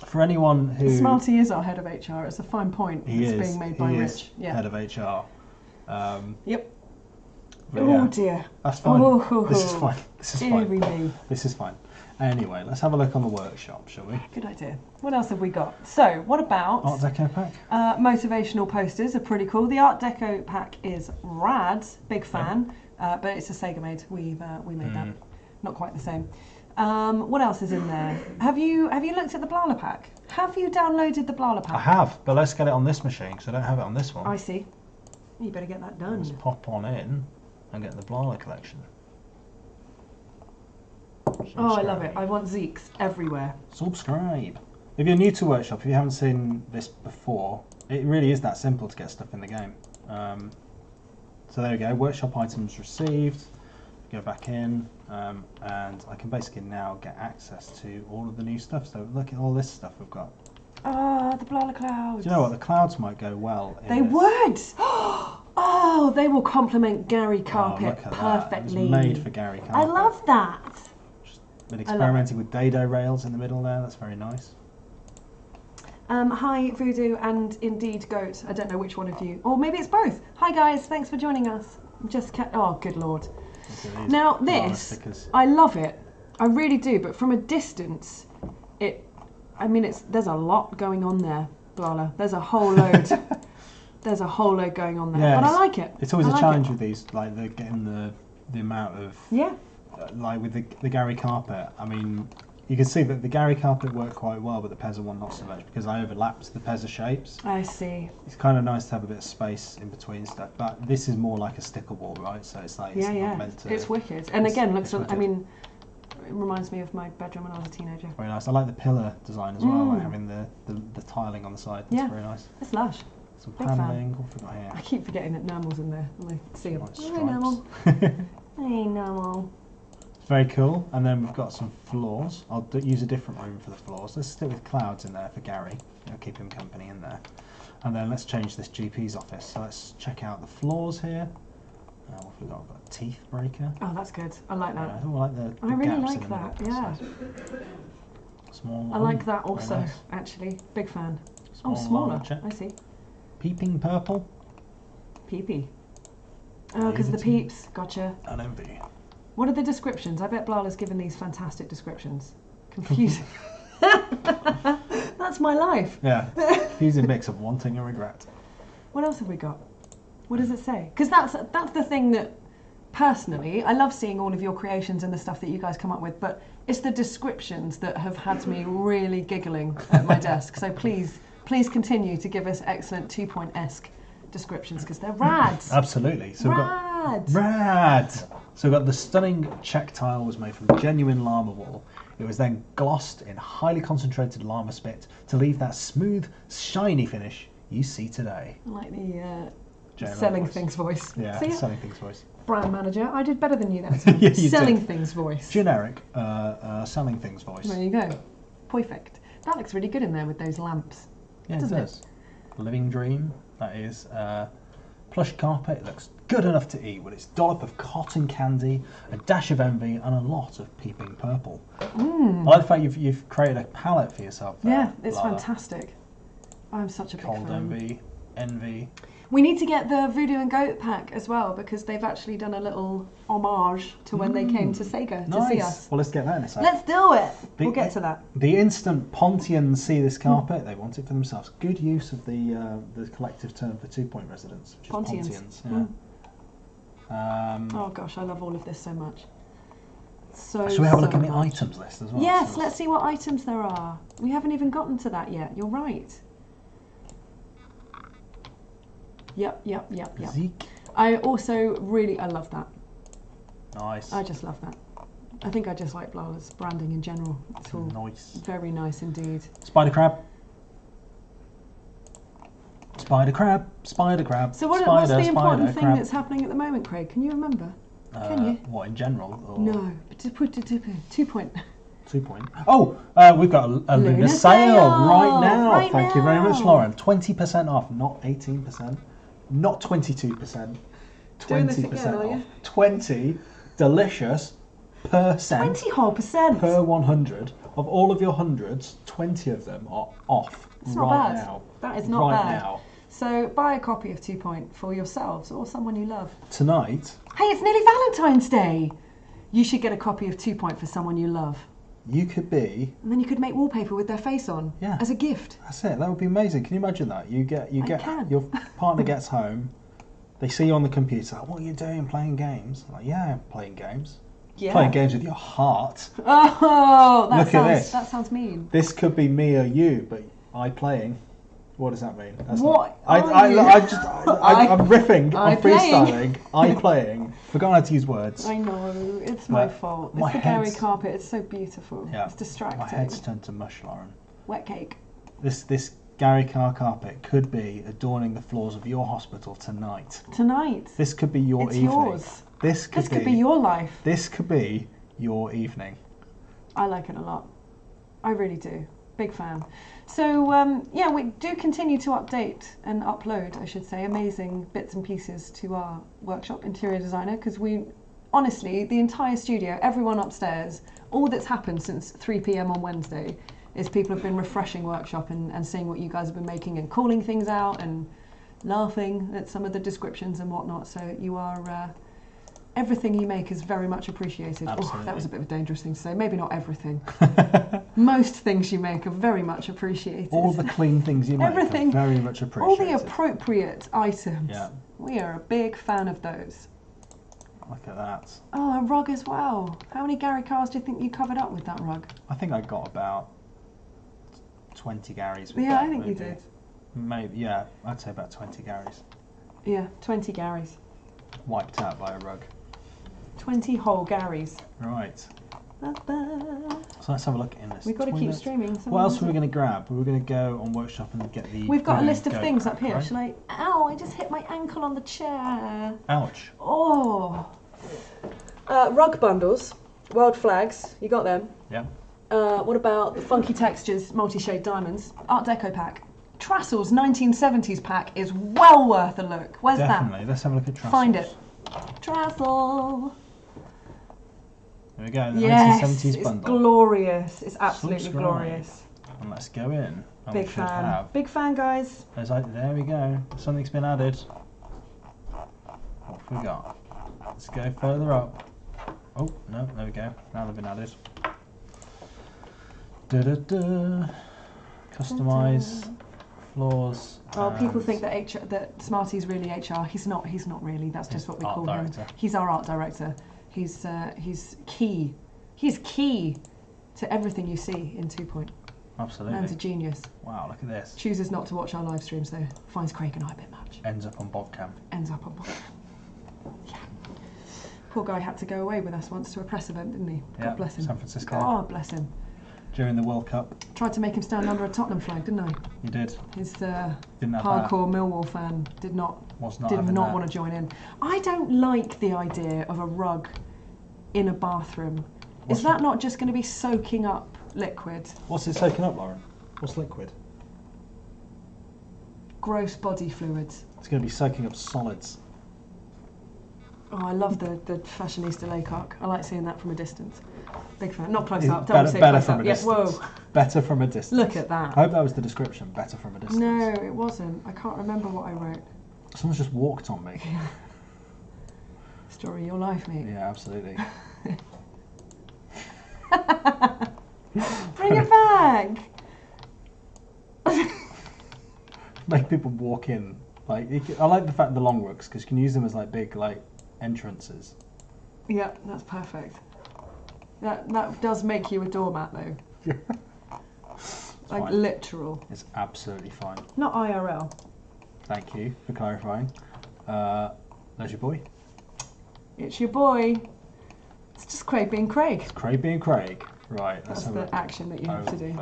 For anyone who
Smarty is our head of HR. It's a fine point.
he
It's
is,
being made by
he
Rich.
is
Yeah.
head of HR.
Yep.
But
Oh
yeah,
dear.
that's fine.
Oh, ho,
This is
ho.
fine. This is
Deary
fine.
me.
This is fine. Anyway, let's have a look on the workshop, shall we?
Good idea. What else have we got? So, what about
Art Deco pack.
motivational posters? Are pretty cool. The Art Deco pack is rad. Big fan. But it's a Sega made. We made that. Not quite the same. What else is in there? Have you looked at the Blala pack? Have you downloaded the Blala pack?
I have, but let's get it on this machine because I don't have it on this one.
I see. You better get that done.
Let's pop on in and get the Blala collection.
Oh, I love it. I want Zeeks everywhere.
Subscribe. If you're new to Workshop, if you haven't seen this before, it really is that simple to get stuff in the game. So there we go, Workshop items received. Go back in, and I can basically now get access to all of the new stuff. So look at all this stuff we've got.
Ah, the Blala clouds.
Do you know what? The clouds might go well.
They would. Oh, they will complement Gary
Oh,
Carpet
look at that.
perfectly.
It was made for Gary Carpet.
I love that.
Been experimenting with dado rails in the middle there. That's very nice.
Hi, Voodoo and indeed Goat. I don't know which one of you. Or maybe it's both. Hi, guys. Thanks for joining us. Oh, good Lord. Now, this, I love it. I really do. But from a distance, there's a lot going on there, Blala. There's a whole load. There's a whole load going on there.
Yeah,
but I like it.
It's always
I
a
like
challenge
it.
with these, like getting the amount of...
Yeah.
Like with the Gary Carpet, I mean, you can see that the Gary Carpet worked quite well, but the Pezza one not so much because I overlapped the Pezza shapes.
I see.
It's kind of nice to have a bit of space in between stuff, but this is more like a sticker wall, right? So it's like it's not meant to.
It's wicked, and again, looks.
wicked.
I mean, it reminds me of my bedroom when I was a teenager.
Very nice. I like the pillar design as well, like having the tiling on the side. That's very nice.
It's lush.
Some
Big fan.
panelling. What have we got here?
I keep forgetting that Namel's in there. And I see him.
Nice
Hey, Namel.
stripes.
Hey, Namel.
Very cool. And then we've got some floors. I'll use a different room for the floors. Let's stick with clouds in there for Gary. I'll keep him company in there. And then let's change this GP's office. So let's check out the floors here. What have we got? We've got a teeth breaker.
Oh, that's good. I like that.
I like the
I really
gaps
like
in the
that.
middle.
Yeah.
Small.
I like that
very
also.
nice.
Actually, big fan.
Small
Oh, smaller.
llama check.
I see.
Peeping purple.
Peepee. Oh, because of the
Naivety.
peeps. Gotcha.
And envy.
What are the descriptions? I bet Blala's given these fantastic descriptions. Confusing. That's my life.
Yeah. Confusing mix of wanting and regret.
What else have we got? What does it say? Because that's the thing that, personally, I love seeing all of your creations and the stuff that you guys come up with, but it's the descriptions that have had me really giggling at my desk. So please continue to give us excellent 2-point-esque descriptions because they're rad.
Absolutely. So we've
Rad.
got rad. So we've got the stunning check tile was made from genuine llama wool. It was then glossed in highly concentrated llama spit to leave that smooth, shiny finish you see today.
I like the
JLL
selling
voice.
things voice.
Yeah,
See,
selling things voice.
brand manager. I did better than you that time.
Yeah, you
selling
did.
things voice.
Generic selling things voice.
There you go. Perfect. That looks really good in there with those lamps.
Yeah, it
doesn't it?
does. Living Dream. That is plush carpet. It looks good enough to eat with its dollop of cotton candy, a dash of envy, and a lot of peeping purple. I like the fact you've created a palette for yourself there,
Yeah, it's
Lara.
fantastic. I'm such a big
Cold
fan.
envy, envy.
We need to get the Voodoo and Goat pack as well because they've actually done a little homage to when they came to Sega to see us.
Well, let's get that in a second.
Let's do it. We'll get to that.
The instant Pontians see this carpet, they want it for themselves. Good use of the collective term for 2 Point residents, which is Pontians. Yeah.
Oh gosh, I love all of this so much. So.
Should we have a look at the
much.
items list as well?
Yes, let's see what items there are. We haven't even gotten to that yet. You're right. Yep.
Zeke.
I love that.
Nice.
I just love that. I think I just like Blala's branding in general. It's all
nice.
Very nice indeed.
Spider crab. Spider crab. Spider crab.
So what's the important thing that's happening at the moment, Craig? Can you remember? Can you?
What, in general? Or?
No. 2 Point.
2 Point. Oh, we've got a Lunar sale right now. Thank you very much, Lauren. 20% off, not 18%, not 22%. 20% off. 20 delicious percent.
20 whole percent
per 100 of all of your hundreds. 20 of them are off right now.
That is not bad.
Right now.
So buy a copy of 2 Point for yourselves or someone you love.
Tonight.
Hey, it's nearly Valentine's Day. You should get a copy of 2 Point for someone you love.
You could be.
And then you could make wallpaper with their face on.
Yeah.
As a gift.
That's it. That would be amazing. Can you imagine that? You get
can.
Your partner gets home. They see you on the computer. What are you doing? Playing games? Like, yeah, playing games.
Yeah.
Playing games with your heart.
Oh,
Look at this.
That sounds mean.
This could be me or you, but I playing. What does that mean? That's
what?
I'm riffing. I'm freestyling. I playing. Forgot how to use words.
I know. It's my fault. It's the Gary carpet. It's so beautiful. Yeah. It's distracting.
My head's turned to mush, Lauren.
Wet cake.
This Gary carpet could be adorning the floors of your hospital tonight.
Tonight.
This could be your evening.
Yours.
This could
be your life.
This could be your evening.
I like it a lot. I really do. Big fan. So, we do continue to update and upload, I should say, amazing bits and pieces to our workshop, Interior Designer, because honestly, the entire studio, everyone upstairs, all that's happened since 3 p.m. on Wednesday is people have been refreshing workshop and seeing what you guys have been making and calling things out and laughing at some of the descriptions and whatnot. So you are... everything you make is very much appreciated. Oh, that was a bit of a dangerous thing to say. Maybe not everything. Most things you make are very much appreciated.
All the clean things you make are very much appreciated.
All the appropriate items.
Yeah.
We are a big fan of those.
Look at that.
Oh, a rug as well. How many Gary cars do you think you covered up with that rug?
I think I got about 20 Garys with that.
Yeah, I think you did.
Maybe, yeah. I'd say about 20 Garys.
Yeah, 20 Garys.
Wiped out by a rug.
20 whole Garys.
Right.
Ba-ba.
So let's have a look in this.
We've got to keep streaming.
What else were we going to grab? We were going to go on Workshop and get the...
We've got a list of things up here.
Right?
Shall I... Ow, I just hit my ankle on the chair.
Ouch.
Oh. Rug bundles. World flags. You got them?
Yeah.
What about the funky textures, multi-shade diamonds? Art Deco pack. Trastles 1970s pack is well worth a look. Where's that?
Definitely. Let's have a look at Trastles.
Find it. Trassel.
There we go. The
yes,
1970s bundle.
It's glorious. It's absolutely glorious.
And let's go in. And
Big fan. Big fan, guys.
There we go. Something's been added. What have we got? Let's go further up. Oh, no, there we go. Now they've been added. Customise. Floors.
Oh, people think that Smarty's really HR. He's not really. That's just what we call him. He's our art director. He's key. He's key to everything you see in 2 Point.
Absolutely.
Man's a genius.
Wow, look at this.
Chooses not to watch our live streams though. Finds Craig and I a bit much.
Ends up on Bobcam.
Yeah. Poor guy had to go away with us once to a press event, didn't he? God bless him.
San Francisco.
God bless him.
During the World Cup.
Tried to make him stand under a Tottenham flag, didn't I?
You did.
His hardcore Millwall fan did not want to join in. I don't like the idea of a rug in a bathroom. Is that not just going to be soaking up liquid?
What's it soaking up, Lauren? What's liquid?
Gross body fluids.
It's going to be soaking up solids.
Oh, I love the fashionista laycock. I like seeing that from a distance. Big fan. Not close up. Don't say close up. Yeah, whoa.
Better from a distance.
Look at that.
I hope that was the description. Better from a distance.
No, it wasn't. I can't remember what I wrote.
Someone's just walked on me.
Story of your life, mate.
Yeah, absolutely.
Bring it back.
Make people walk in. Like I like the fact the long rooks because you can use them as like big like entrances.
Yeah, that's perfect. That does make you a doormat though. Like
fine.
Literal.
It's absolutely fine.
Not IRL.
Thank you for clarifying. There's your boy.
It's your boy. It's just Craig being Craig.
It's Craig being Craig. Right.
That's the action that you have to do.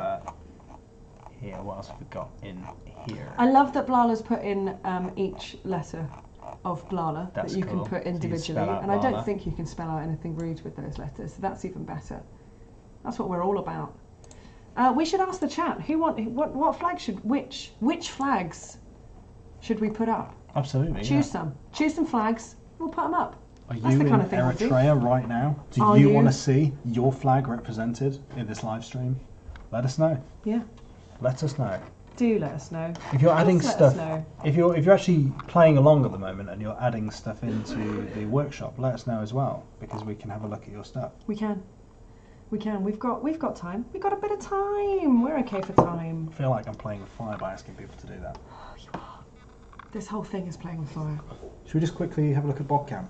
Here, what else have we got in here?
I love that Blala's put in each letter of Blala
That's
that you
cool.
can put
So you
individually,
spell out
and I don't
Blala.
think you can spell out anything rude with those letters. So that's even better. That's what we're all about. We should ask the chat what flag which flags should we put up?
Absolutely.
Choose some flags. We'll put them up.
Are
That's
you
the
in
kind of thing we'll do.
Eritrea right now? Do
Are
you
you?
want to see your flag represented in this live stream? Let us know.
Yeah.
Let us know.
Do let us know.
If you're adding
Just let us
stuff,
know.
if you're actually playing along at the moment and you're adding stuff into the workshop, let us know as well because we can have a look at your stuff.
We can. We've got time. We've got a bit of time. We're okay for time.
I feel like I'm playing with fire by asking people to do that.
Oh, you are. This whole thing is playing with fire.
Should we just quickly have a look at Bogcamp?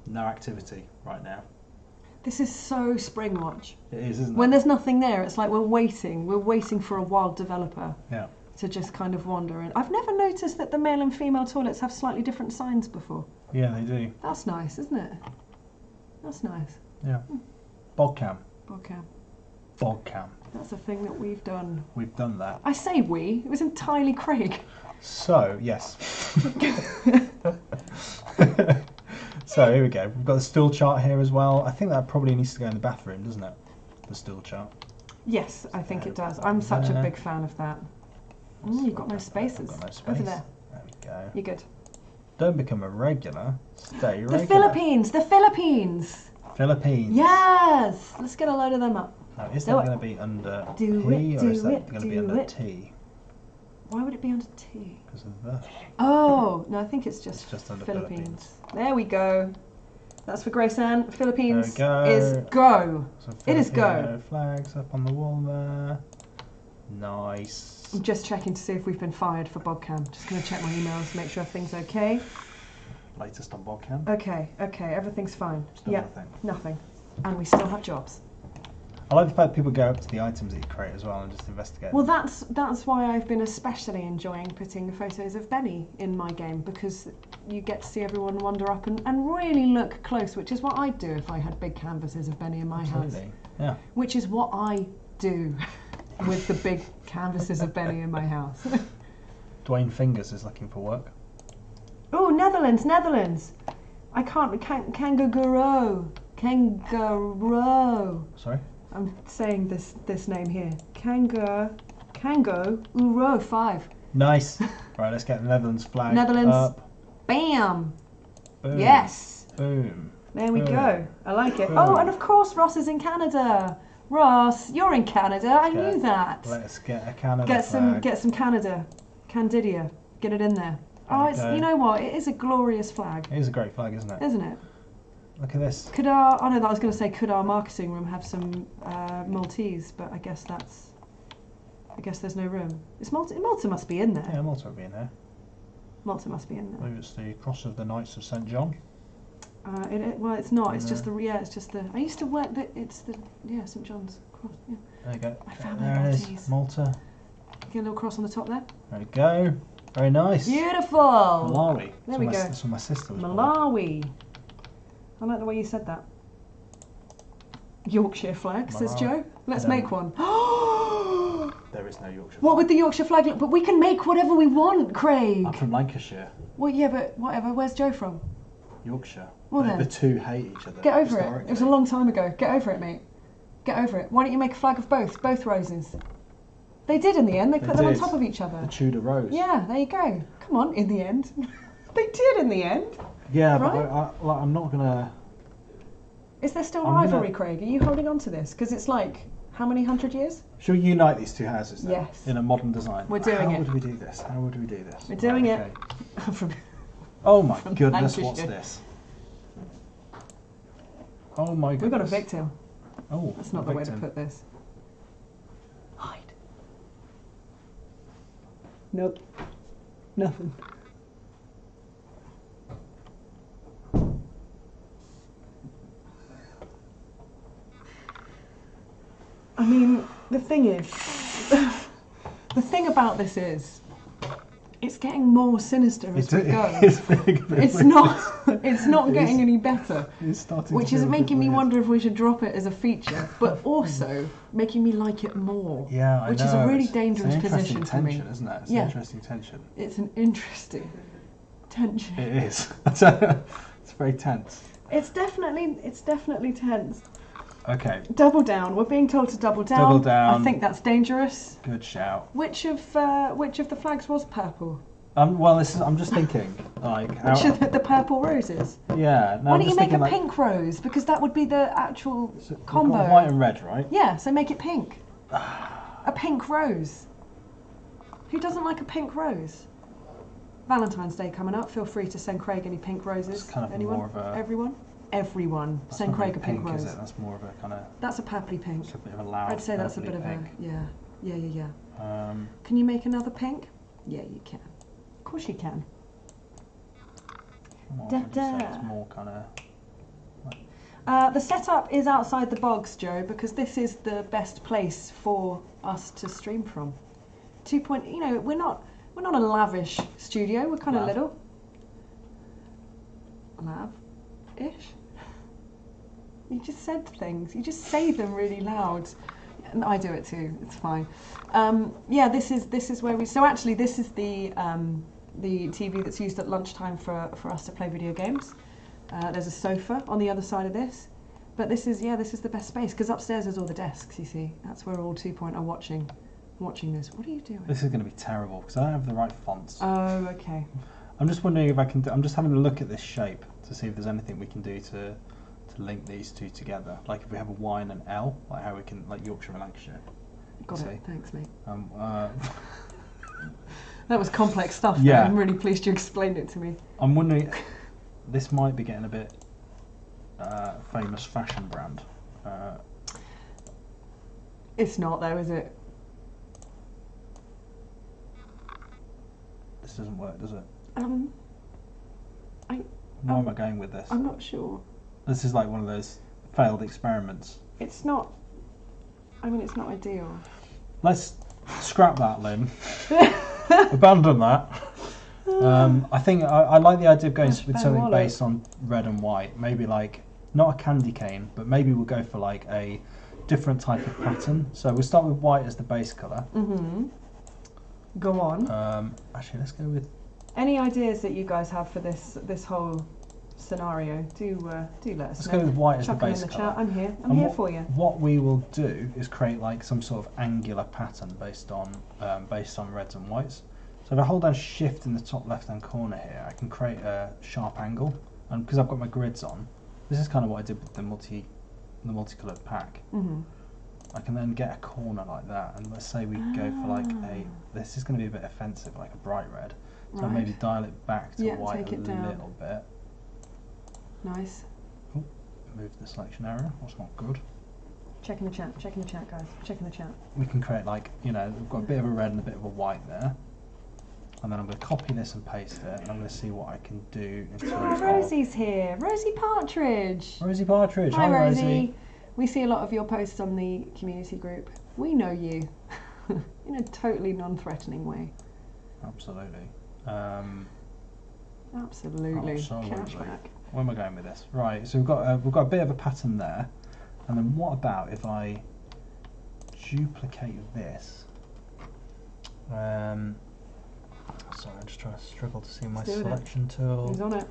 No activity right now.
This is so Spring Watch.
It is, isn't
When
it?
there's nothing there, it's like we're waiting for a wild developer
Yeah.
to just kind of wander in. I've never noticed that the male and female toilets have slightly different signs before.
Yeah, they do.
That's nice, isn't it? That's nice.
Yeah. Bogcamp.
Bogcamp.
Bogcamp.
That's a thing that we've done.
We've done that.
I say we. It was entirely Craig.
So, yes. So, here we go. We've got the stool chart here as well. I think that probably needs to go in the bathroom, doesn't it? The stool chart.
Yes, I think it does. I'm such a
there.
big fan of that. You've got no spaces.
Got no space.
Over there.
There we go.
You're good.
Don't become a regular. Stay regular.
The Philippines! The Philippines!
Philippines.
Yes! Let's get a load of them up.
Now, is
Do
that
it.
going to be under
Do
P
it,
or is
do
that
it,
going to be
do
under
it.
T?
Why would it be under T?
Because of the.
Oh, no, I think it's just,
It's just under
Philippines. There we go. That's for Grace Ann. Philippines
There we go.
is go.
So
It is go.
Filipino flags up on the wall there. Nice.
I'm just checking to see if we've been fired for Bogcam. Just going to check my emails, make sure everything's okay.
Latest on Bogcamp.
Okay, everything's fine.
Still
yeah,
nothing.
nothing. And we still have jobs.
I like the fact people go up to the items that you create as well and just investigate.
Well, that's why I've been especially enjoying putting photos of Benny in my game, because you get to see everyone wander up and really look close, which is what I'd do if I had big canvases of Benny in my house.
Absolutely. Yeah.
Which is what I do with the big canvases of Benny in my house.
Dwayne Fingers is looking for work.
Oh, Netherlands. I can't, kangaroo.
Sorry?
I'm saying this name here. Kango Uro 5.
Nice. Right, let's get the Netherlands flag
Netherlands.
up.
Bam.
Boom.
Yes.
Boom.
There we
Boom.
go. I like it.
Boom.
Oh, and of course Ross is in Canada. Ross, you're in Canada. I knew that.
Let's get a Canada
Get
flag.
some Canada. Candidia. Get it in there. Oh, it's,
Okay.
you know what? It is a glorious flag,
It is a great flag, isn't it?
isn't it?
Look at this.
Could our, I was going to say, could our marketing room have some Maltese? But I guess there's no room. It's Malta. Malta must be in there.
Yeah, Malta will be in there.
Malta must be in
I
there.
believe it's the Cross of the Knights of St. John.
Well, it's not. It's
No.
just the. Yeah, it's just the. I used to work. It's the. Yeah, St John's Cross. Yeah.
There you go.
My family
There it is.
Maltese.
Malta.
Get a little cross on the top there.
There we go. Very nice.
Beautiful.
Malawi.
There we go.
That's where my sister was born.
Malawi. I like the way you said that. Yorkshire flag, says
Malawi.
Joe. Let's
No.
make one.
There is no Yorkshire.
What would the Yorkshire flag look? But we can make whatever we want, Craig.
I'm from Lancashire.
Well, yeah, but whatever. Where's Joe from?
Yorkshire.
Well
the,
then.
the two hate each other.
Get over it.
historically.
It was a long time ago. Get over it, mate. Get over it. Why don't you make a flag of both roses? They did in the end. They put them on
did.
top of each other.
The Tudor Rose.
Yeah, there you go. Come on, in the end. They did in the end.
Yeah,
Right?
but I'm not gonna.
Is there still
I'm
rivalry,
gonna-
Craig? Are you holding on to this? Because it's like how many 100 years?
Shall we unite these two houses then?
Yes.
In a modern design?
We're doing
How
it.
would we do this? How would we do this?
We're doing it.
Okay.
From
Oh my
From
goodness,
Lancashire.
what's this? Oh my goodness.
We've got a victim.
Oh,
That's not
a
the way to
victim.
put this. Hide. Nope. Nothing. I mean, the thing is, the thing about this is, it's getting more sinister as we go. It's not getting any better.
It's starting
Which
to
is
feel a bit
making me
weird.
wonder if we should drop it as a feature, but also making me like it more.
Yeah, I
which
know.
is a really
It's
dangerous
an interesting
position for me.
tension, isn't it? It's
Yeah.
an interesting tension.
It's an interesting tension.
It is. It's very tense.
It's definitely tense.
Okay,
Double down. We're being told to double down.
Double down.
I think that's dangerous.
good shout.
Which of the flags was purple?
Well, I'm just thinking, like, how,
Which of the purple roses?
yeah. No,
Why
I'm
don't you
just
make a
thinking, like,
pink rose? Because that would be the actual
so we've got
combo.
white and red, right?
Yeah, so make it pink. A pink rose. Who doesn't like a pink rose? Valentine's Day coming up. Feel free to send Craig any pink roses.
It's kind of
Anyone?
more of a-
Everyone? Everyone.
That's
Send
not really
Craig a pink rose.
is it? That's more of a kind of,
That's a purpley pink.
it's a bit of a loud.
I'd say that's a bit
purpley
of
pink.
a yeah.
Um,
Can you make another pink? Yeah, you can. Of course you can.
what
Da,
would you say?
da.
It's more kind of.
The setup is outside the bogs, Joe, because this is the best place for us to stream from. You know, we're not a lavish studio. We're kind of
Lav.
little. Lav-ish. You just said things. You just say them really loud. And I do it too. It's fine. Yeah, this is where we. So actually, this is the TV that's used at lunchtime for us to play video games. There's a sofa on the other side of this, but this is the best space because upstairs there's all the desks. You see, that's where all 2 Point are watching this. What are you doing?
This is going to be terrible because I don't have the right fonts.
Oh, okay.
I'm just wondering if I can. I'm just having a look at this shape to see if there's anything we can do to link these two together. Like if we have a Y and an L, like how we can, like Yorkshire and Lancashire.
Got
See?
it. Thanks, mate.
Uh,
That was complex stuff.
Yeah.
Yeah. I'm really pleased you explained it to me.
I'm wondering. This might be getting a bit famous fashion brand.
It's not though, is it?
This doesn't work, does it?
I
Where am I going with this?
I'm not sure.
This is like one of those failed experiments.
It's not. I mean, it's not ideal.
Let's scrap that, Lynn. Abandon that. I think I like the idea of going
That's
with
fair
something
wallet.
based on red and white. Maybe like not a candy cane, but maybe we'll go for like a different type of pattern. So we'll start with white as the base colour.
Mm-hmm. Go on.
Actually, let's go with.
Any ideas that you guys have for this whole scenario? Do let us
Let's
know.
go with white as
Chuck
the
'em
base
in the
colour.
chat. I'm here. I'm
And
here for you.
What we will do is create like some sort of angular pattern based on reds and whites. So if I hold down Shift in the top left-hand corner here, I can create a sharp angle, and because I've got my grids on, this is kind of what I did with the multicoloured pack.
Mm-hmm.
I can then get a corner like that, and let's say we go for like a. This is going to be a bit offensive, like a bright red. So
Right.
maybe dial it back to
Yeah,
white
take
a
it down.
little bit.
Nice.
Move the selection area. That's not good.
Checking the chat, guys. Checking the chat.
We can create like, we've got a bit of a red and a bit of a white there. And then I'm going to copy this and paste it, and I'm going to see what I can do in terms of...
Rosie's here. Rosie Partridge.
Rosie Partridge.
Hi,
Hi,
Rosie. We see a lot of your posts on the community group. We know you in a totally non-threatening way.
Absolutely.
Absolutely. Cashback.
Where am I going with this? Right, so we've got a bit of a pattern there. And then what about if I duplicate this? Sorry, I'm just trying to struggle to see my
Let's do it.
selection tool.
He's on it.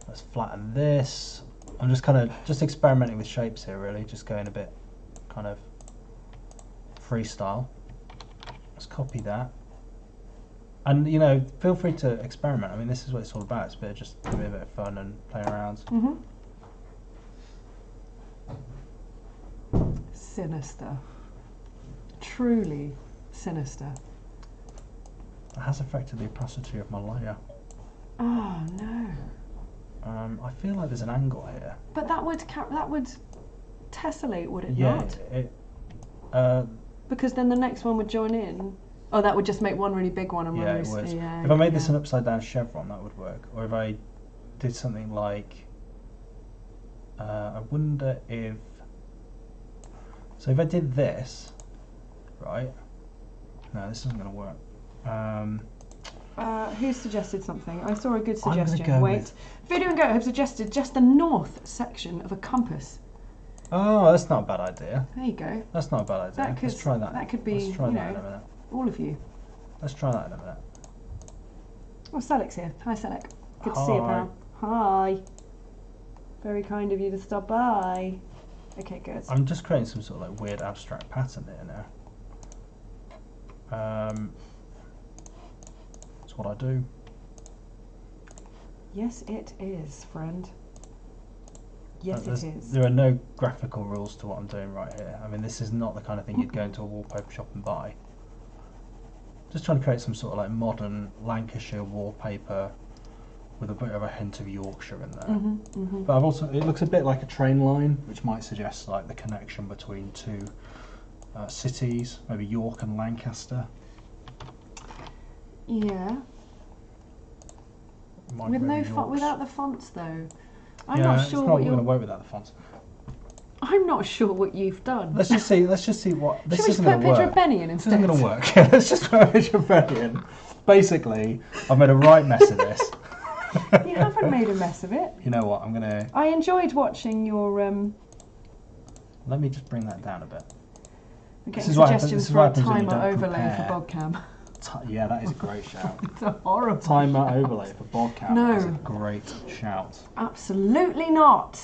Let's flatten this. I'm just kind of experimenting with shapes here, really, just going a bit kind of freestyle. Let's copy that. And feel free to experiment. I mean, this is what it's all about. It's just a bit of fun and playing around.
Mm-hmm. Sinister. truly sinister.
It has affected the opacity of my layer.
Oh no!
I feel like there's an angle here.
But that would tessellate, would it
Yeah,
not? Because then the next one would join in. Oh, that would just make one really big one and one
yeah,
really
it would.
Yeah,
If I made this an upside down chevron, that would work. Or if I did something like, I wonder if. So if I did this, right? No, this isn't going to work.
Who suggested something? I saw a good
I'm gonna
suggestion.
go
Wait.
with-
Video and Go have suggested just the north section of a compass.
Oh, that's not a bad idea.
There you go.
That's not a bad idea.
That could,
Let's try that.
That could be,
Let's try
you
that in a
know,
minute.
all of you.
Let's try that in a minute.
Oh, Selec's here. Hi, Selec. Good to see you,
Hi.
pal. Hi. Very kind of you to stop by. Okay, good.
I'm just creating some sort of like weird abstract pattern here now. That's what I do.
Yes, it is, friend. Yes, it is.
There are no graphical rules to what I'm doing right here. I mean, this is not the kind of thing you'd go into a wallpaper shop and buy. Just trying to create some sort of like modern Lancashire wallpaper with a bit of a hint of Yorkshire in there. But I've also, it looks a bit like a train line, which might suggest like the connection between two cities, maybe York and Lancaster.
Yeah.
Might
With no
maybe Yorks.
without the fonts though. I'm
Yeah,
not
it's
sure
not
what
going
you're.
to work without the fonts.
I'm not sure what you've done.
Let's just see. Let's just see what this
Should we just
isn't
put a
going to
picture
work.
of Benny in
This
instead?
isn't going to work. Let's just put a picture of Benny in. Basically, I've made a right mess of this.
You haven't made a mess of it.
You know what? I'm going to.
I enjoyed watching your
Let me just bring that down a bit.
getting
This is what happens-
suggestions
this is
for
what
a
happens when you
timer
don't
overlay
compare.
for Bogcam.
Yeah, that is a great shout.
It's a horrible.
Timer overlay for Bobcat
No.
is a great shout.
Absolutely not.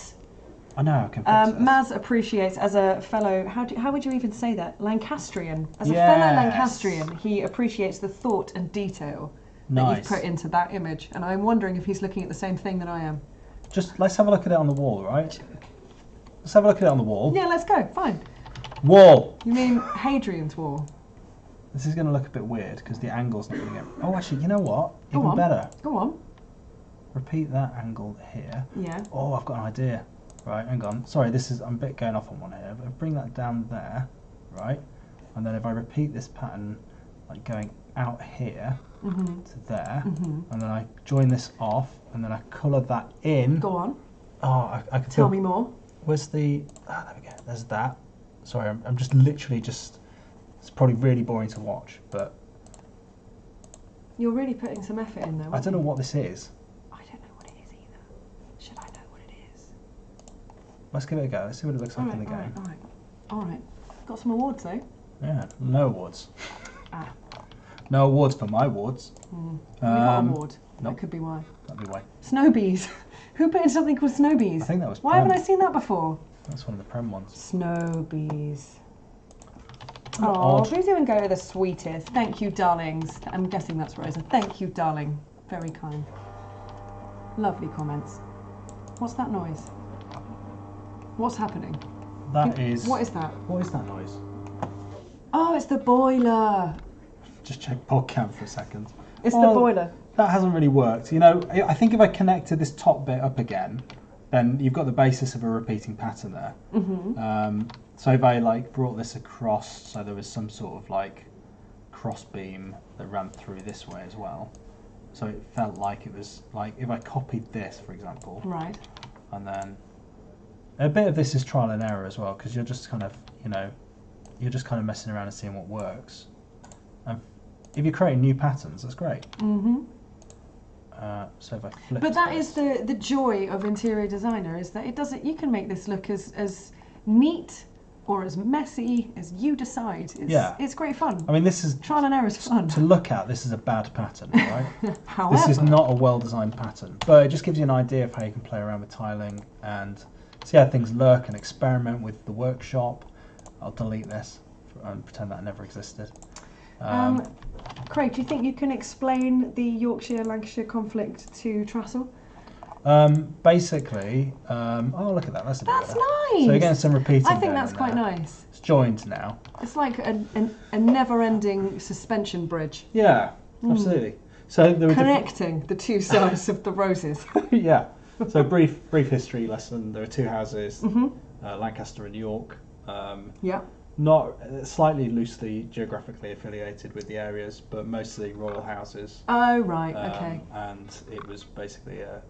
I know, I can fix this.
Maz appreciates, as a fellow, how would you even say that? Lancastrian. As a fellow
Yes.
Lancastrian, he appreciates the thought and detail that you've
Nice.
put into that image. And I'm wondering if he's looking at the same thing that I am.
Just let's have a look at it on the wall, right? Let's have a look at it on the wall.
Yeah, let's go. Fine.
Wall!
You mean Hadrian's Wall?
This is going to look a bit weird because the angle's not going to get. Oh, actually, you know what?
Go
Even
on.
better.
Go on.
Repeat that angle here.
Yeah.
Oh, I've got an idea. Right, hang on. Sorry, I'm a bit going off on one here. But bring that down there, right? And then if I repeat this pattern, like going out here to there, and then I join this off, and then I colour that in.
Go on.
Oh, I can
Tell me more.
Where's the? Ah, there we go. There's that. Sorry, I'm just literally just. It's probably really boring to watch, but
You're really putting some effort in there.
I don't know what this is.
I don't know what it is either. Should I know what it is?
Let's give it a go. Let's see what it looks like in the game.
All right. Got some awards though.
Yeah, no awards.
Ah.
No awards for my awards.
We got an award.
nope.
That could be why.
That'd be why.
Snowbees. Who put in something called Snowbees?
I think that was.
Why haven't I
Prem.
seen that before?
That's one of the Prem ones.
Snowbees.
Not
Oh,
odd.
please even go the sweetest. Thank you, darlings. I'm guessing that's Rosa. Thank you, darling. Very kind. Lovely comments. What's that noise? What's happening?
That is.
What is that?
What is that noise?
Oh, it's the boiler.
Just check podcast for a second.
It's the
Well,
boiler.
That hasn't really worked. You know, I think if I connected this top bit up again, then you've got the basis of a repeating pattern there. So if I like brought this across, so there was some sort of like cross beam that ran through this way as well. So it felt like it was like if I copied this, for example,
Right.
and then a bit of this is trial and error as well, because you're just kind of, you know, you're just kind of messing around and seeing what works. And if you're creating new patterns, that's great. So if I flip.
But that
this-
is the joy of interior designer, is that it doesn't. You can make this look as neat or as messy as you decide. It's great fun.
I mean, this is
Trial and error is fun.
to look at. This is a bad pattern, right?
However,
This is not a well-designed pattern, but it just gives you an idea of how you can play around with tiling and see how things lurk and experiment with the workshop. I'll delete this and pretend that never existed.
Craig, do you think you can explain the Yorkshire-Lancashire conflict to Trussell?
Basically, oh look at that, that's a bit
That's
better.
nice.
So you're getting some repeating.
I think
going
that's
in
quite
there.
nice.
It's joined now.
It's like a never-ending suspension bridge.
Yeah, absolutely. So there were
Connecting the two sides of the roses.
yeah. So brief history lesson. There are two houses,
Mm-hmm.
Lancaster and York.
Yeah.
Not slightly loosely geographically affiliated with the areas, but mostly royal houses.
Oh right, okay.
And it was basically a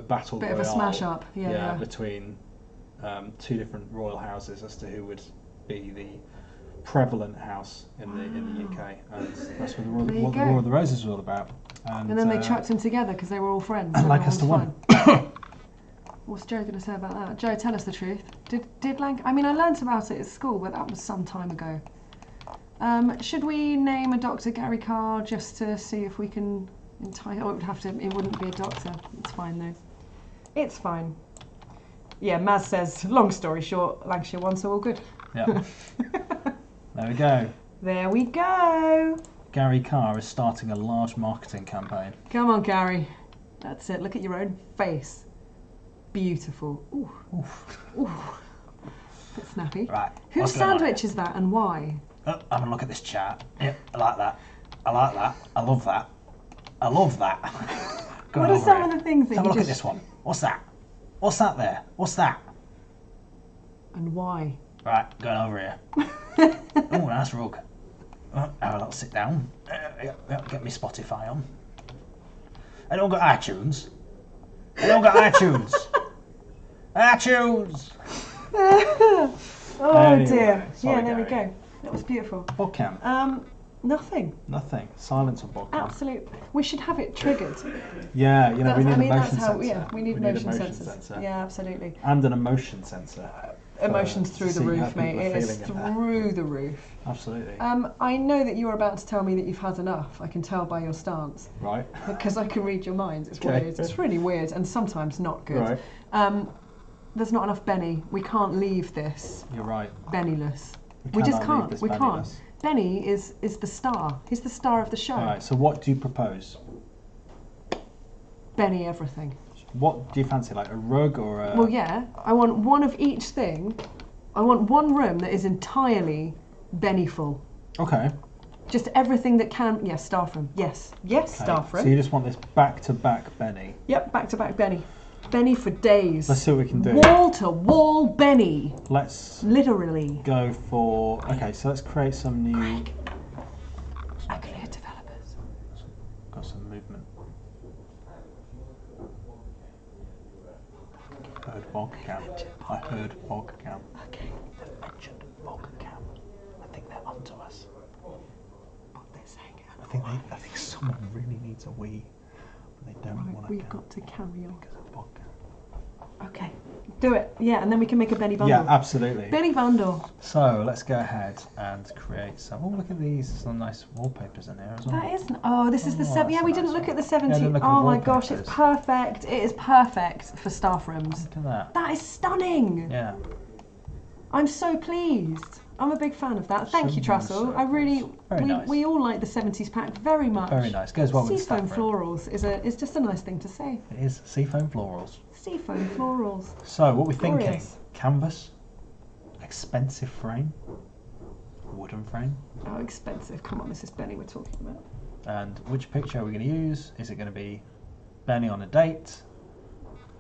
battle
Bit
royale.
of a smash up, yeah.
Between two different royal houses as to who would be the prevalent house in the UK, and that's what the War of the Roses was all about. And
then they chucked them together because they were all friends.
And Lancaster won.
What's Joe going to say about that? Joe, tell us the truth. Did I mean, I learnt about it at school, but that was some time ago. Should we name a Dr. Gary Carr just to see if we can entitle? It wouldn't be a doctor. It's fine though. It's fine. Yeah, Maz says, long story short, Lancashire won, so all good.
Yeah. There we go.
There we go.
Gary Carr is starting a large marketing campaign.
Come on, Gary. That's it. Look at your own face. Beautiful. Ooh.
Oof.
Ooh. Bit snappy.
Right.
Whose sandwich is that and why?
Oh, have a look at this chart. Yep, I like that. I like that. I love that. I love that.
What are some of the things that
have a
you
look
just...
at this one. What's that? What's that there? What's that?
And why?
Right, going over here. Oh, nice rug. Have a little sit down. Get me Spotify on. I don't got iTunes. iTunes. iTunes.
Oh
Anyway,
dear.
sorry,
Yeah, there we
Gary.
go. That was beautiful.
Podcam.
Nothing.
Nothing. Silence on podcast.
Absolute. We should have it triggered.
Yeah, you know, we need a motion
that's how.
sensor.
Yeah, we need motion sensors. Yeah, absolutely.
And an emotion sensor.
Emotions through the
see how
roof,
people
mate.
are
It is
feeling in there.
through the roof.
Absolutely.
I know that you are about to tell me that you've had enough. I can tell by your stance.
Right.
Because I can read your minds. It's
Okay.
weird. It's really weird and sometimes not good.
Right.
There's not enough Benny. We can't leave this
You're right.
Bennyless.
We
just
cannot leave
can't.
this
We can't.
Bennyless.
Benny is the star. He's the star of the show.
All right. So what do you propose?
Benny everything.
What do you fancy? Like a rug or a?
Well, yeah. I want one of each thing. I want one room that is entirely Benny full.
Okay.
Just everything that can. Yes, staff room. Yes. Yes,
Okay.
staff room.
So you just want this back-to-back Benny.
Yep, back to back Benny. Benny for days.
Let's see what we can do.
Wall to wall Benny.
Let's
Literally.
go for. Okay, so let's create some new.
I could hear developers.
Got some movement. Heard Bogcam. I heard Bogcam.
Okay.
They've mentioned Bogcam. I think they're onto us.
What they're saying.
I think someone really needs a wee, but they don't
Right,
want to.
we've got to carry on.
Because of Bogcam.
Okay. Do it. Yeah, and then we can make a Benny bundle.
Yeah, absolutely.
Benny bundle.
So let's go ahead and create some. Oh, look at these! Some nice wallpapers in here as well.
That is. Oh, this is the
Oh,
7. Yeah,
that's
we
a
didn't
nice
look
one.
at the
Yeah, I
70s.
didn't look at
Oh
the
my gosh, it's
wallpapers.
perfect. It is perfect for staff rooms.
Look at that.
That is stunning.
Yeah.
I'm so pleased. I'm a big fan of that. Thank you,
Some
Trussell.
nice
I really,
Very nice.
we all like the 70s pack very much.
Very nice. Goes well with the
Seafoam
staff room.
florals is just a nice thing to say.
It is seafoam florals.
Seafoam florals.
So what we're thinking:
Glorious.
canvas, expensive frame, wooden frame,
Oh, expensive. Come on, this is Benny we're talking about.
and which picture are we going to use? Is it going to be Benny on a date,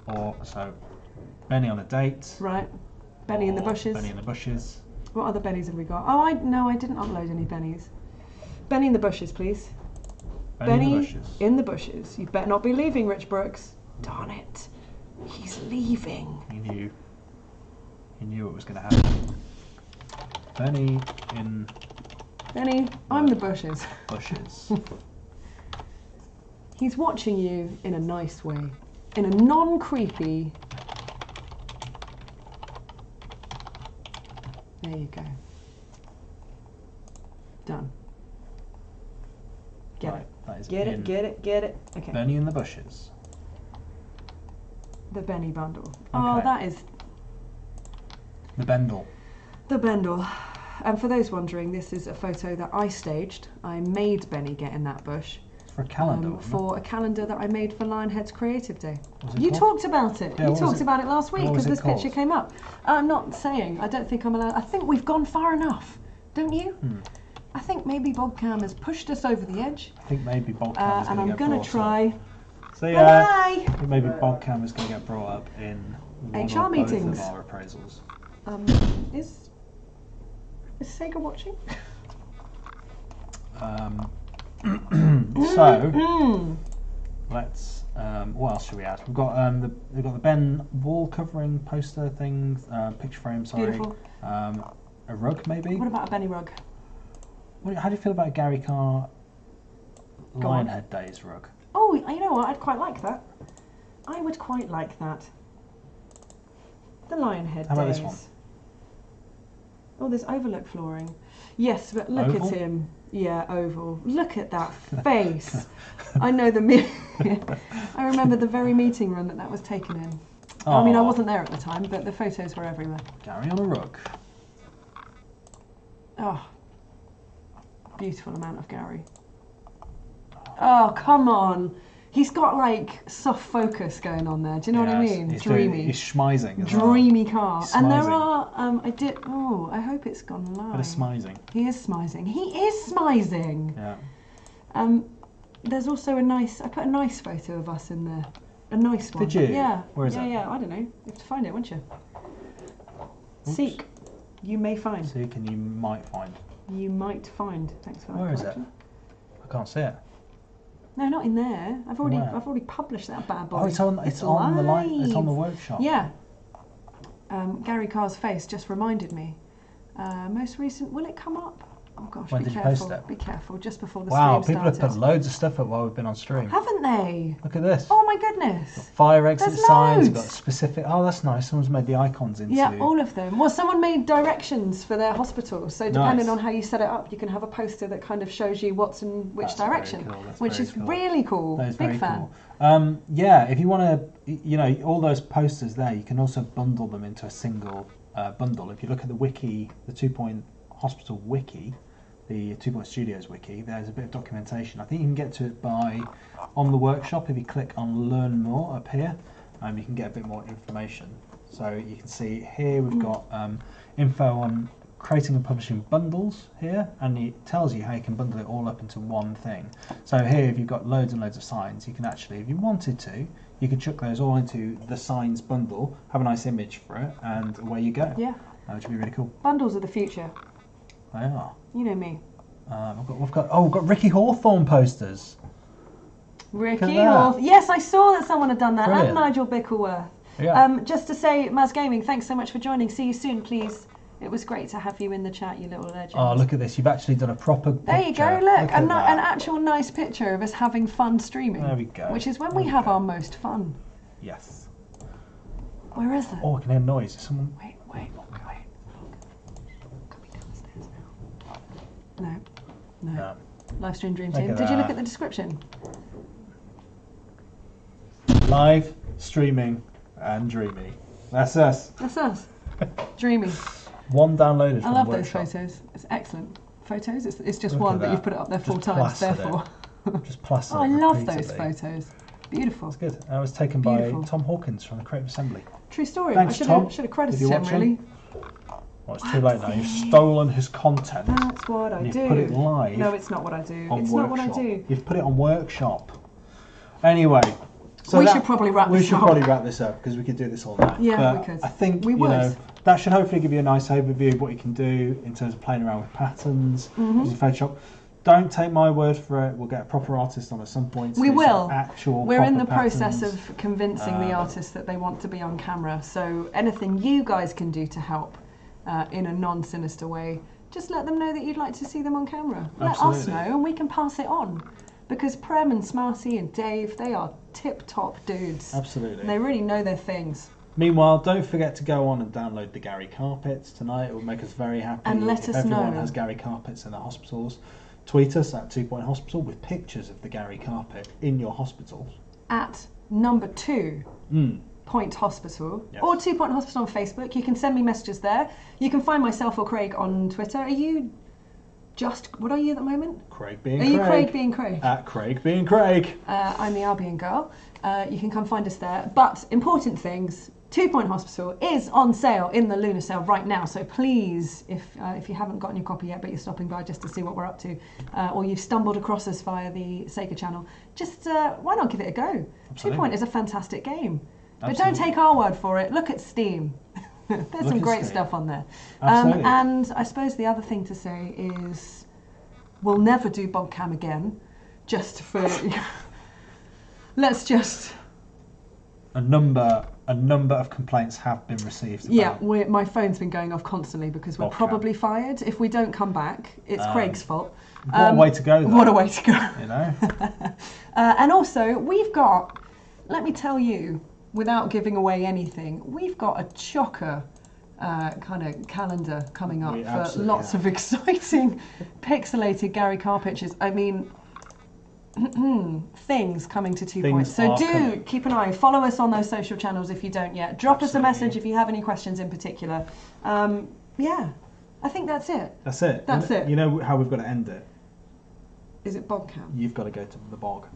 or so Benny on a date?
Right. Benny in the
or
bushes.
Benny in the bushes.
What other Bennies have we got? Oh, I didn't upload any Bennies. Benny in the bushes, please.
Benny in the bushes.
in the bushes. You better not be leaving, Rich Brooks. Darn it. He's leaving.
He knew what was going to happen. Benny in
Benny, I'm the bushes.
bushes.
He's watching you in a nice way. In a non-creepy... There you go. Done. Get
Right,
it.
that is
Get
in
it, get it, get it. Okay.
Benny in the bushes.
The Benny bundle. Oh,
Okay.
that is
The Bendel.
the bundle. And for those wondering, this is a photo that I staged. I made Benny get in that bush.
For a calendar, wasn't it?
for a calendar that I made for Lionhead's Creative Day.
What was it
You
called?
talked about it.
Yeah,
You
what was
talked
it-
about it last week
what was
because
it
this picture
called?
came up. I'm not saying. I don't think I'm allowed. I think we've gone far enough, don't you? I think maybe Bobcam has pushed us over the edge,
I think maybe Bogcam is
and
going
I'm
to get
going
brought
to try.
up. So
Bye.
I think maybe Bogcam is going to get brought up in one
HR
or both
meetings.
of our appraisals.
Is Sega watching?
So let's. What else should we add? We've got we've got the Ben wall covering poster thing, picture frame. Sorry.
Beautiful.
A rug maybe.
What about a Benny rug?
How do you feel about Gary Carr
Go on.
Lionhead Days rug?
Oh, you know what? I'd quite like that. I would quite like that. The Lionhead
How about
days.
this one?
Oh, there's overlook flooring. Yes, but look
Oval?
at him. Yeah, oval. Look at that face. I know I remember the very meeting room that was taken in. I mean, I
Aw.
wasn't there at the time, but the photos were everywhere.
Gary on a rug.
Oh, beautiful amount of Gary. Oh, come on. He's got like soft focus going on there. Do you know what I
Yes,
mean?
He's
Dreamy.
He's schmizing. as well.
Dreamy car.
He's
And there
smizing.
are, I hope it's gone live.
Bit of smizing.
He is smizing. He is smizing.
Yeah.
There's also I put a nice photo of us in there. A nice one.
Did you?
Yeah.
Where is
yeah,
it?
Yeah, I don't know. You have to find it, won't you?
Oops.
Seek. You may find.
Seek and you might find.
You might find. Thanks for that.
Where is it?
correction.
I can't see it.
No, not in there. I've already
Where?
I've already published that bad boy.
Oh, it's on the line. It's on the
live.
workshop.
Yeah. Gary Carr's face just reminded me. Most recent. Will it come up? Oh gosh,
When
be
did you
careful.
post it?
Be careful. Just before the
Wow,
stream
people have
started.
put loads of stuff up while we've been on stream.
Haven't they?
Look at this.
Oh my goodness.
Fire exit
There's
signs. You've
loads.
got specific. Oh, that's nice. Someone's made the icons into.
Yeah, all of them. Well, someone made directions for their hospital, so depending
Nice.
on how you set it up, you can have a poster that kind of shows you what's in which
That's very
direction,
cool, that's
which
very
is
cool.
really cool.
That is
Big
very
fan.
cool. Yeah, if you want to, all those posters there, you can also bundle them into a single bundle. If you look at the wiki, the 2 Point Hospital wiki, the 2 Point Studios wiki, there's a bit of documentation. I think you can get to it by on the workshop. If you click on Learn More up here, you can get a bit more information. So you can see here we've got info on creating and publishing bundles here, and it tells you how you can bundle it all up into one thing. So here, if you've got loads and loads of signs, you can actually, if you wanted to, you could chuck those all into the signs bundle, have a nice image for it, and away you go.
Yeah.
Which would be really cool.
Bundles are the future.
They are.
You know me.
We've got Ricky Hawthorne posters.
Ricky
Look at that.
Hawthorne. Yes, I saw that someone had done that.
Brilliant.
And Nigel Bickleworth.
Yeah.
Just to say, Maz Gaming, thanks so much for joining. See you soon, please. It was great to have you in the chat, you little legend.
Oh, look at this. You've actually done a proper
There you
picture.
go, look.
at
An
that.
actual nice picture of us having fun streaming.
There we go.
Which is when
There
we
we
have
go.
our most fun.
Yes.
Where is it?
Oh, I can hear noise. Is someone...
Wait. Coming downstairs now. No.
No.
Live stream dream
Look
team.
at
Did you look
that.
at the description?
Live, streaming, and dreamy. That's us.
That's us. Dreamy.
One downloaded
I
from
love
workshop.
those photos. It's excellent. Photos? It's just
Look
one,
at
but
that.
you've put it up there
Just
4 times,
plastered
therefore.
Just plastered
Oh, I
it
love those
repeatedly.
photos. Beautiful.
It's good. That was taken by
Beautiful.
Tom Hawkins from the Creative Assembly.
True story.
Thanks,
I should
Tom,
have
if
credited
you're
him,
watching.
really.
Well, it's too late now. You've stolen his content.
That's what I
and you've
do.
put it live
No, it's not what I do.
on
It's
workshop.
not what I do.
You've put it on workshop. Anyway. So
We
that-
should probably wrap
We
this
should
up.
probably wrap this up because we could do this all night.
Yeah,
but
we could.
I think
We would.
that should hopefully give you a nice overview of what you can do in terms of playing around with patterns,
Mm-hmm.
using Photoshop. Don't take my word for it. We'll get a proper artist on at some point. to
We
do some
will.
Actual.
We're in the
proper
process
patterns.
of convincing the artists that they want to be on camera. So anything you guys can do to help in a non-sinister way, just let them know that you'd like to see them on camera. Let us
Absolutely.
know and we can pass it on. Because Prem and Smarty and Dave, they are tip-top dudes.
Absolutely.
And they really know their things.
Meanwhile, don't forget to go on and download the Gary Carpets tonight. It will make us very happy.
And let
if
us
everyone
know.
has Gary Carpets in their hospitals. Tweet us at 2 Point Hospital with pictures of the Gary Carpet in your hospitals.
At number 2 Point Hospital,
Yes.
or 2 Point Hospital on Facebook. You can send me messages there. You can find myself or Craig on Twitter. Are you what are you at the moment?
Craig being
Are
Craig.
you Craig being Craig?
At Craig being Craig.
I'm the Albion girl. You can come find us there. But important things, 2 Point Hospital is on sale in the Lunar sale right now. So please, if you haven't gotten your copy yet, but you're stopping by just to see what we're up to, or you've stumbled across us via the Sega channel, just why not give it a go?
Absolutely.
2 Point is a fantastic game. But
Absolutely.
don't take our word for it. Look at Steam. There's some great stuff on there.
Absolutely.
And I suppose the other thing to say is we'll never do Bogcam again, just for... Let's just...
A number of complaints have been received about.
Yeah, my phone's been going off constantly because we're
Bogcam.
probably fired. If we don't come back, it's Craig's fault.
What a way to go, though.
What a way to go.
You know?
And also, we've got, let me tell you, without giving away anything, we've got a chocker kind of calendar coming up
We
for
absolutely
lots of exciting pixelated Gary Carr pictures. I mean, things coming to 2 Points. So do
coming.
keep an eye. Follow us on those social channels if you don't yet. Drop us a
Absolutely.
message if you have any questions in particular. Yeah, I think that's it.
That's it.
That's it.
You know how we've got to end it?
Is it Bogcam?
You've got to go to the bog.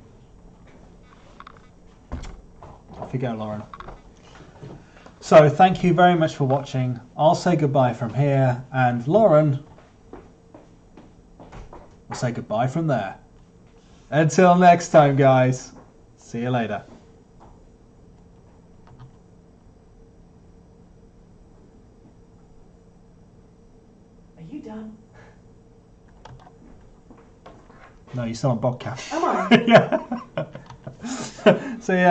Off you go, Lauren. So, thank you very much for watching. I'll say goodbye from here, and Lauren will say goodbye from there. Until next time, guys. See you later.
Are you done?
No, you're still on Bobcat.
Am I?
Yeah. So, yeah.